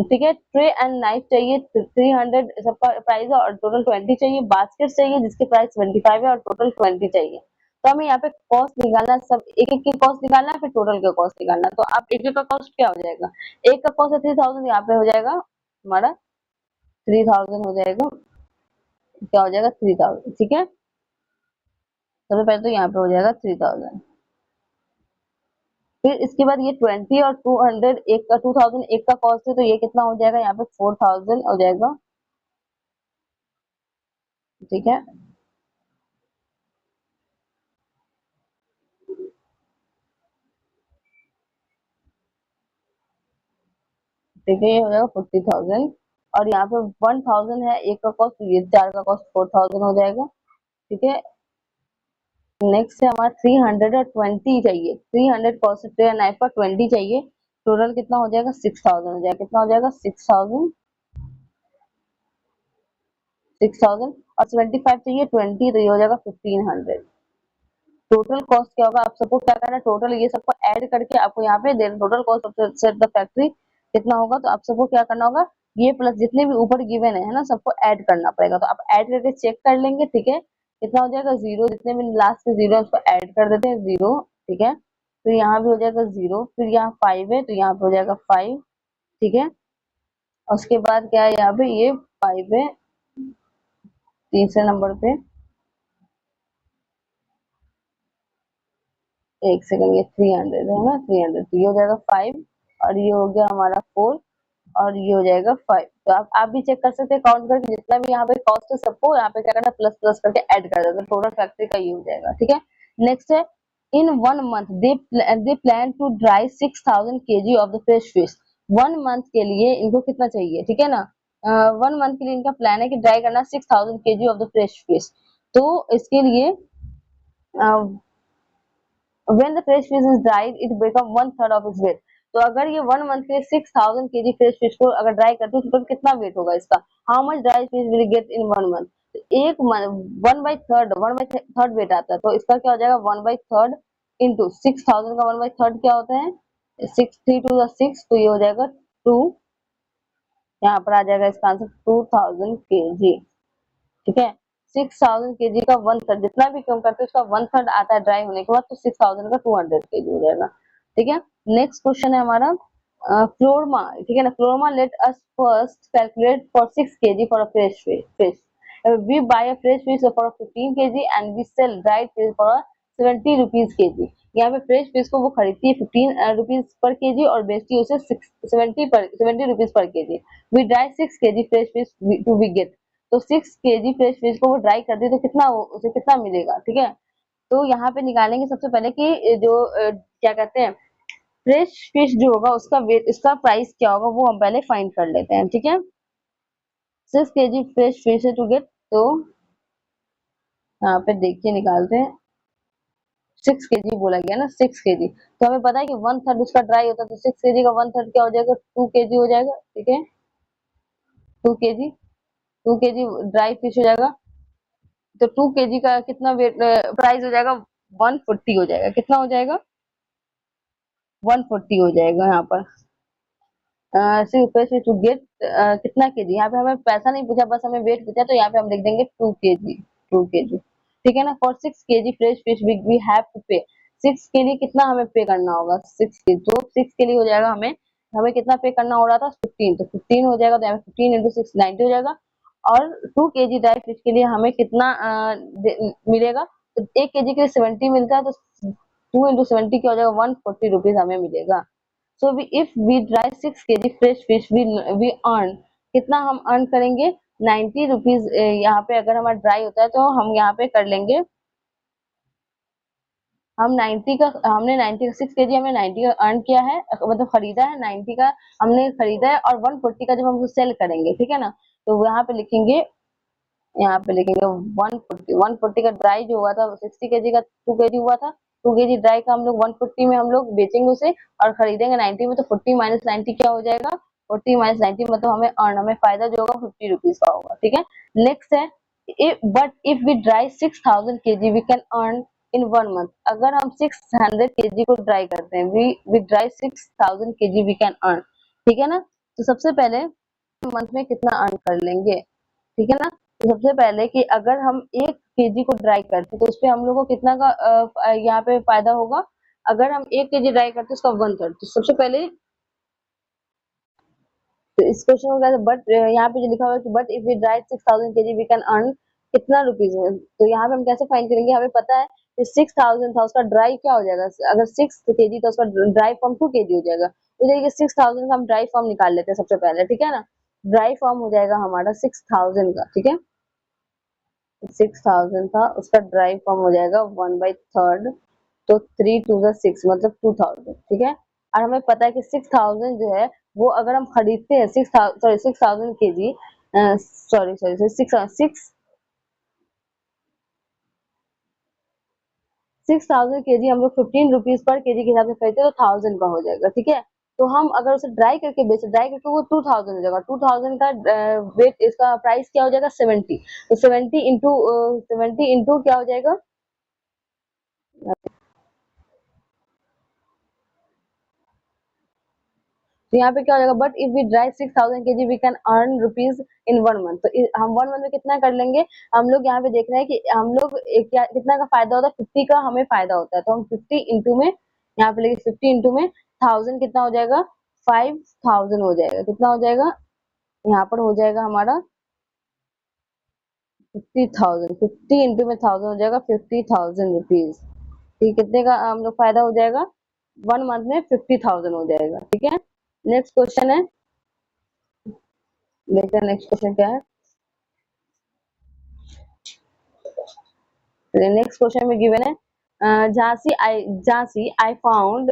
ठीक है। ट्रे एंड नाइफ चाहिए 300 सबका प्राइस है और टोटल 20 चाहिए। बास्केट चाहिए जिसके प्राइस 25 है और टोटल 20 चाहिए। तो हमें यहाँ पे कॉस्ट निकालना, सब एक एक की कॉस्ट निकालना है, फिर टोटल का कॉस्ट निकालना। तो आप एक एक का कॉस्ट क्या हो जाएगा, एक का कॉस्ट है 3000, यहाँ पे हो जाएगा हमारा 3000 हो जाएगा, क्या हो जाएगा 3000, ठीक है। सबसे पहले तो यहाँ पे हो जाएगा 3000, फिर इसके बाद ये 20 और 200 एक का 2000 एक का कॉस्ट है, तो ये कितना हो जाएगा, यहाँ पे 4000 हो जाएगा, ठीक है। ठीक है, ये हो जाएगा 40,000 और यहाँ पे 1000 है एक का कॉस्ट, ये 4 का कॉस्ट 4000 हो जाएगा, ठीक है। नेक्स्ट है हमारा 320 चाहिए, 300 कॉस्ट नाइफ का 20 चाहिए, टोटल कितना हो जाएगा 6000 हो जाएगा, कितना हो जाएगा 6000 6000 और 75 चाहिए 20, तो ये हो जाएगा 1500। टोटल कॉस्ट क्या होगा, आप सबको क्या करना है, टोटल ये सबको ऐड करके आपको यहाँ पे total cost of set the factory कितना होगा, तो आप सबको क्या करना होगा, ये प्लस जितने भी ऊपर गिवन है ना, सबको ऐड करना पड़ेगा। तो आप ऐड करके चेक कर लेंगे, ठीक है। कितना हो जाएगा 0, जितने भी लास्ट में 0 है उसको ऐड कर देते हैं 0, ठीक है। फिर यहाँ भी हो जाएगा 0, फिर यहाँ 5 है तो यहाँ पे हो जाएगा 5, ठीक है। उसके बाद क्या है, यहाँ पे ये 5 है तीसरे नंबर पे, एक सेकंड, ये 300 है ना, 300 तो ये हो जाएगा 5 और ये हो गया हमारा 4 और ये हो जाएगा 5। तो आप भी चेक कर सकते हैं काउंट करके, जितना भी यहाँ पे कॉस्ट है सबको यहाँ पे क्या करना, प्लस प्लस करके ऐड कर देना, टोटल फैक्ट्री का ये हो जाएगा। ठीक है, नेक्स्ट है in 1 month they plan to dry 6000 kg of the fresh fish. 1 month के लिए इनको कितना चाहिए, ठीक है ना, 1 मंथ के लिए इनका प्लान है कि ड्राई करना 6000 kg of the fresh fish. तो इसके लिए when the fresh fish is dried it become 1/3 of its weight। तो अगर ये 1 मंथ के 6000 kg फ्रेश फिश को अगर ड्राई करते हैं तो कितना वेट होगा इसका, how much dry fish will get in 1 month. एक वन बाई थर्ड वेट आता है, तो इसका क्या हो जाएगा 1/3 इंटू 6000 का 1/3 क्या होता है, 6 3 2 6, तो ये हो जाएगा 2, यहाँ पर आ जाएगा इसका आंसर 2000 kg। ठीक है, 6000 kg का 1/3, जितना भी कम करते हैं उसका 1/3 आता है ड्राई होने के बाद, तो 6000 का 200 kg हो जाएगा। ठीक है, नेक्स्ट क्वेश्चन है हमारा फ्लोरमा। ठीक है ना, Florma let us first calculate for 6 kg for a fresh fish. We buy a fresh fish for 15 kg and we sell dried fish for 70 rupees KG. यहाँ पे फ्रेश फिश को वो खरीदती है 15 रुपीज पर केजी और बेचती है उसे 70 rupees per KG. We dry 6 kg fresh fish to we get. तो 6 kg फ्रेश फिश को वो ड्राई कर दी तो कितना उसे कितना मिलेगा। ठीक है, तो यहाँ पे निकालेंगे सबसे पहले कि जो क्या कहते हैं फ्रेश फिश जो होगा उसका वेट, इसका प्राइस क्या होगा वो हम पहले फाइंड कर लेते हैं। ठीक है, 6 kg fresh fish to get, तो यहाँ पे देखिए निकालते हैं, 6 kg बोला गया ना, 6 kg, तो हमें पता है कि 1/3 उसका ड्राई होता है, तो 6 kg का 1/3 क्या हो जाएगा, 2 kg हो जाएगा। ठीक है, 2 kg, 2 kg ड्राई फिश हो जाएगा, तो 2 kg का कितना वेट प्राइस हो जाएगा, 140 हो जाएगा। कितना हो जाएगा, 140 हो जाएगा। यहाँ पर टू गेट कितना केजी, यहाँ पे हमें पैसा नहीं पूछा, बस हमें वेट पूछा, तो यहाँ पे हम लिख देंगे 2 kg, 2 kg। ठीक है ना, for 6 kg fresh fish we have to pay 6 के लिए कितना हमें पे करना होगा, 6 kg, तो 6 के लिए हो जाएगा हमें हमें कितना पे करना हो रहा था 15, तो 15 हो जाएगा, तो यहाँ 15 इंटू 6 90 हो जाएगा। और 2 kg ड्राई फिश के लिए हमें कितना मिलेगा, तो 1 kg के लिए 70 मिलता है, तो 2 इंटू 70 क्या हो जाएगा, 140 रुपीज हमें मिलेगा। So if we dry 6 kg fresh fish, we earn कितना हम अर्न करेंगे 90 रुपीज। यहाँ पे अगर हमारा ड्राई होता है तो हम यहाँ पे कर लेंगे, हम 90 का हमने 90 का 6 kg हमने 90 का अर्न किया है, मतलब खरीदा है 90 का हमने खरीदा है, और 140 का जब हम सेल करेंगे, ठीक है ना, तो यहाँ पे लिखेंगे, यहाँ पे लिखेंगे 140 का ड्राई जो हुआ था 60 kg का 2 kg हुआ था, 2 kg ड्राई का हम लोग 140 में हम लोग बेचेंगे उसे और खरीदेंगे 90 में, तो 40 माइनस 90 क्या हो जाएगा, 40 माइनस 90 मतलब हमें फायदा जो होगा 50 रुपीज का होगा। ठीक है, नेक्स्ट है but if we dry 6000 kg we can earn in 1 month. अगर हम 600 kg को ड्राई करते हैं, we dry 6000 kg we can earn. ठीक है ना, तो सबसे पहले मंथ में कितना अर्न कर लेंगे। ठीक है ना, तो सबसे पहले कि अगर हम 1 kg को ड्राई करते तो उसपे हम लोग को कितना का यहाँ पे फायदा होगा, अगर हम 1 kg ड्राई करते उसका 1/3, तो सबसे पहले तो इस क्वेश्चन को कैसे, बट यहाँ पे जो लिखा हुआ है कि but if we dry 6000 kg we can earn कितना रुपीज है, तो यहाँ पे हम कैसे फाइंड करेंगे, हमें पता है कि 6000 था उसका ड्राई क्या हो जाएगा, अगर 6 kg था उसका ड्राई फॉर्म 2 kg हो जाएगा, तो देखिए 6000 का हम ड्राई फॉर्म निकाल लेते हैं सबसे पहले। ठीक है ना, ड्राई फॉर्म हो जाएगा हमारा 6000 का। ठीक है, 6000 था उसका ड्राई फॉर्म हो जाएगा 1/3, तो 3 2 6 मतलब 2000। ठीक है, और हमें पता है कि 6000 जो है वो अगर हम खरीदते हैं 6000 kg, सॉरी सॉरी 6000 kg हम लोग 15 रुपीज पर केजी के हिसाब से खरीदते हैं, तो 1000 का हो जाएगा। ठीक है, तो हम अगर उसे ड्राई करके बेचे, ड्राई करके वो 2000 हो जाएगा, 2000 का वेट इसका प्राइस क्या हो जाएगा 70, तो 70 इंटू क्या हो जाएगा, तो यहाँ पे क्या हो जाएगा, but if we dry 6000 kg we can earn rupees in 1 month. तो हम 1 मंथ में कितना कर लेंगे, हम लोग यहाँ पे देख रहे हैं कि हम लोग क्या कितना का फायदा होता है, 50 का हमें फायदा होता है, तो हम 50 इंटू में यहाँ पे लेके 50 इंटू में 1000 कितना हो जाएगा, 5000 हो जाएगा। कितना हो जाएगा, यहाँ पर हो जाएगा हमारा 50,000, 50 इंटू में 1000 हो जाएगा 50,000 रुपीज। कि कितने का हम लोग फायदा हो जाएगा, 1 मंथ में 50,000 हो जाएगा। ठीक है, नेक्स्ट क्वेश्चन है, देखते हैं नेक्स्ट क्वेश्चन क्या है। नेक्स्ट क्वेश्चन में गिवन है Jhansi, I found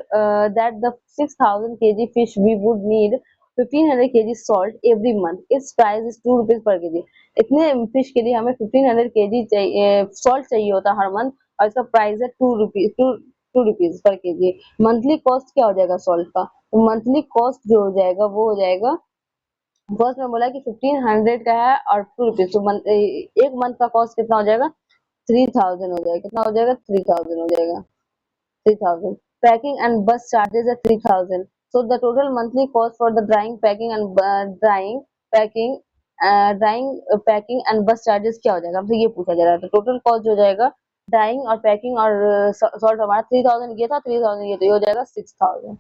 that the 6,000 kg fish we would need 1,500 kg salt every month. Its price is 2 rupees per kg. इतने फिश के लिए हमें 1,500 kg चाहिए, सॉल्ट चाहिए होता है हर मंथ, और इसका प्राइस है 2 rupees per KG. Monthly cost क्या हो जाएगा सॉल्ट का? तो मंथली कॉस्ट जो हो जाएगा वो हो जाएगा, फर्स्ट में बोला कि 1,500 का है और 2 रुपीज, तो एक मंथ का कॉस्ट कितना हो जाएगा? 3,000 हो जाएगा। कितना हो जाएगा? 3,000 हो जाएगा। 3,000 packing and bus charges are 3,000, so the total monthly cost for the drying, packing and packing packing and bus charges क्या हो जाएगा? हमसे ये पूछा जा रहा है। तो टोटल कॉस्ट जो हो जाएगा ड्राइंग और पैकिंग और सॉल्ट हमारा 3,000 ये था, 3,000 ये, तो ये हो जाएगा 6,000।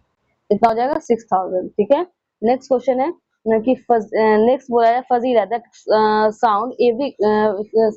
कितना हो जाएगा? 6,000। ठीक है, नेक्स्ट क्वेश्चन है कि नेक्स्ट बोला है fuzzy leather sound every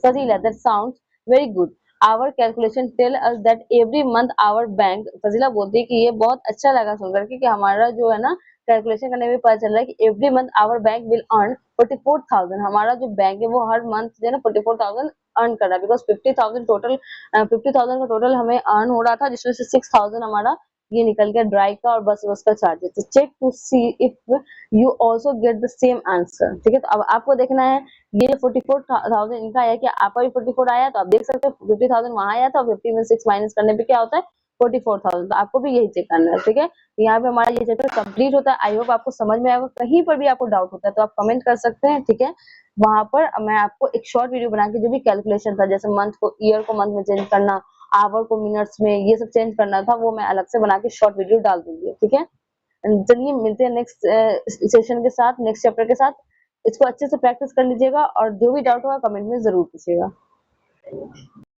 fuzzy leather sound very good, our calculation tell us that every month our bank, Fazila बोलती है कि ये बहुत अच्छा लगा सुनकर के कि हमारा जो है ना कैलकुलेशन करने में पता चल रहा है कि every month our bank will earn 44,000, हमारा जो बैंक है वो हर मंथ जो है ना 44,000 अर्न कर रहा है, बिकॉज 50,000 टोटल 50,000 का टोटल हमें अर्न हो रहा था, जिसमें से 6,000 हमारा ये निकल गया ड्राई का और बस बस का चार्जेस। तो check to see if you also get the same answer. ठीक है, तो अब आपको देखना है ये 44,000 इनका आया, क्या आपका भी 44 आया? तो आप देख सकते हो 50,000 वहां आया था, 50 में 6 माइनस करने पे क्या होता है? 44,000। तो आपको भी यही चेक करना है। ठीक है, यहाँ पे हमारा ये चैप्टर कंप्लीट होता है। आई होप आपको समझ में आएगा। कहीं पर भी आपको डाउट होता है तो आप कमेंट कर सकते हैं। ठीक है, वहां पर मैं आपको एक शॉर्ट वीडियो बना के जो भी कैलकुलेशन था, जैसे मंथ को ईयर को मंथ में चेंज करना, आवर को मिनट्स में, ये सब चेंज करना था, वो मैं अलग से बना के शॉर्ट वीडियो डाल दूंगी। ठीक है, चलिए मिलते हैं नेक्स्ट सेशन के साथ, नेक्स्ट चैप्टर के साथ। इसको अच्छे से प्रैक्टिस कर लीजिएगा और जो भी डाउट होगा कमेंट में जरूर पूछिएगा।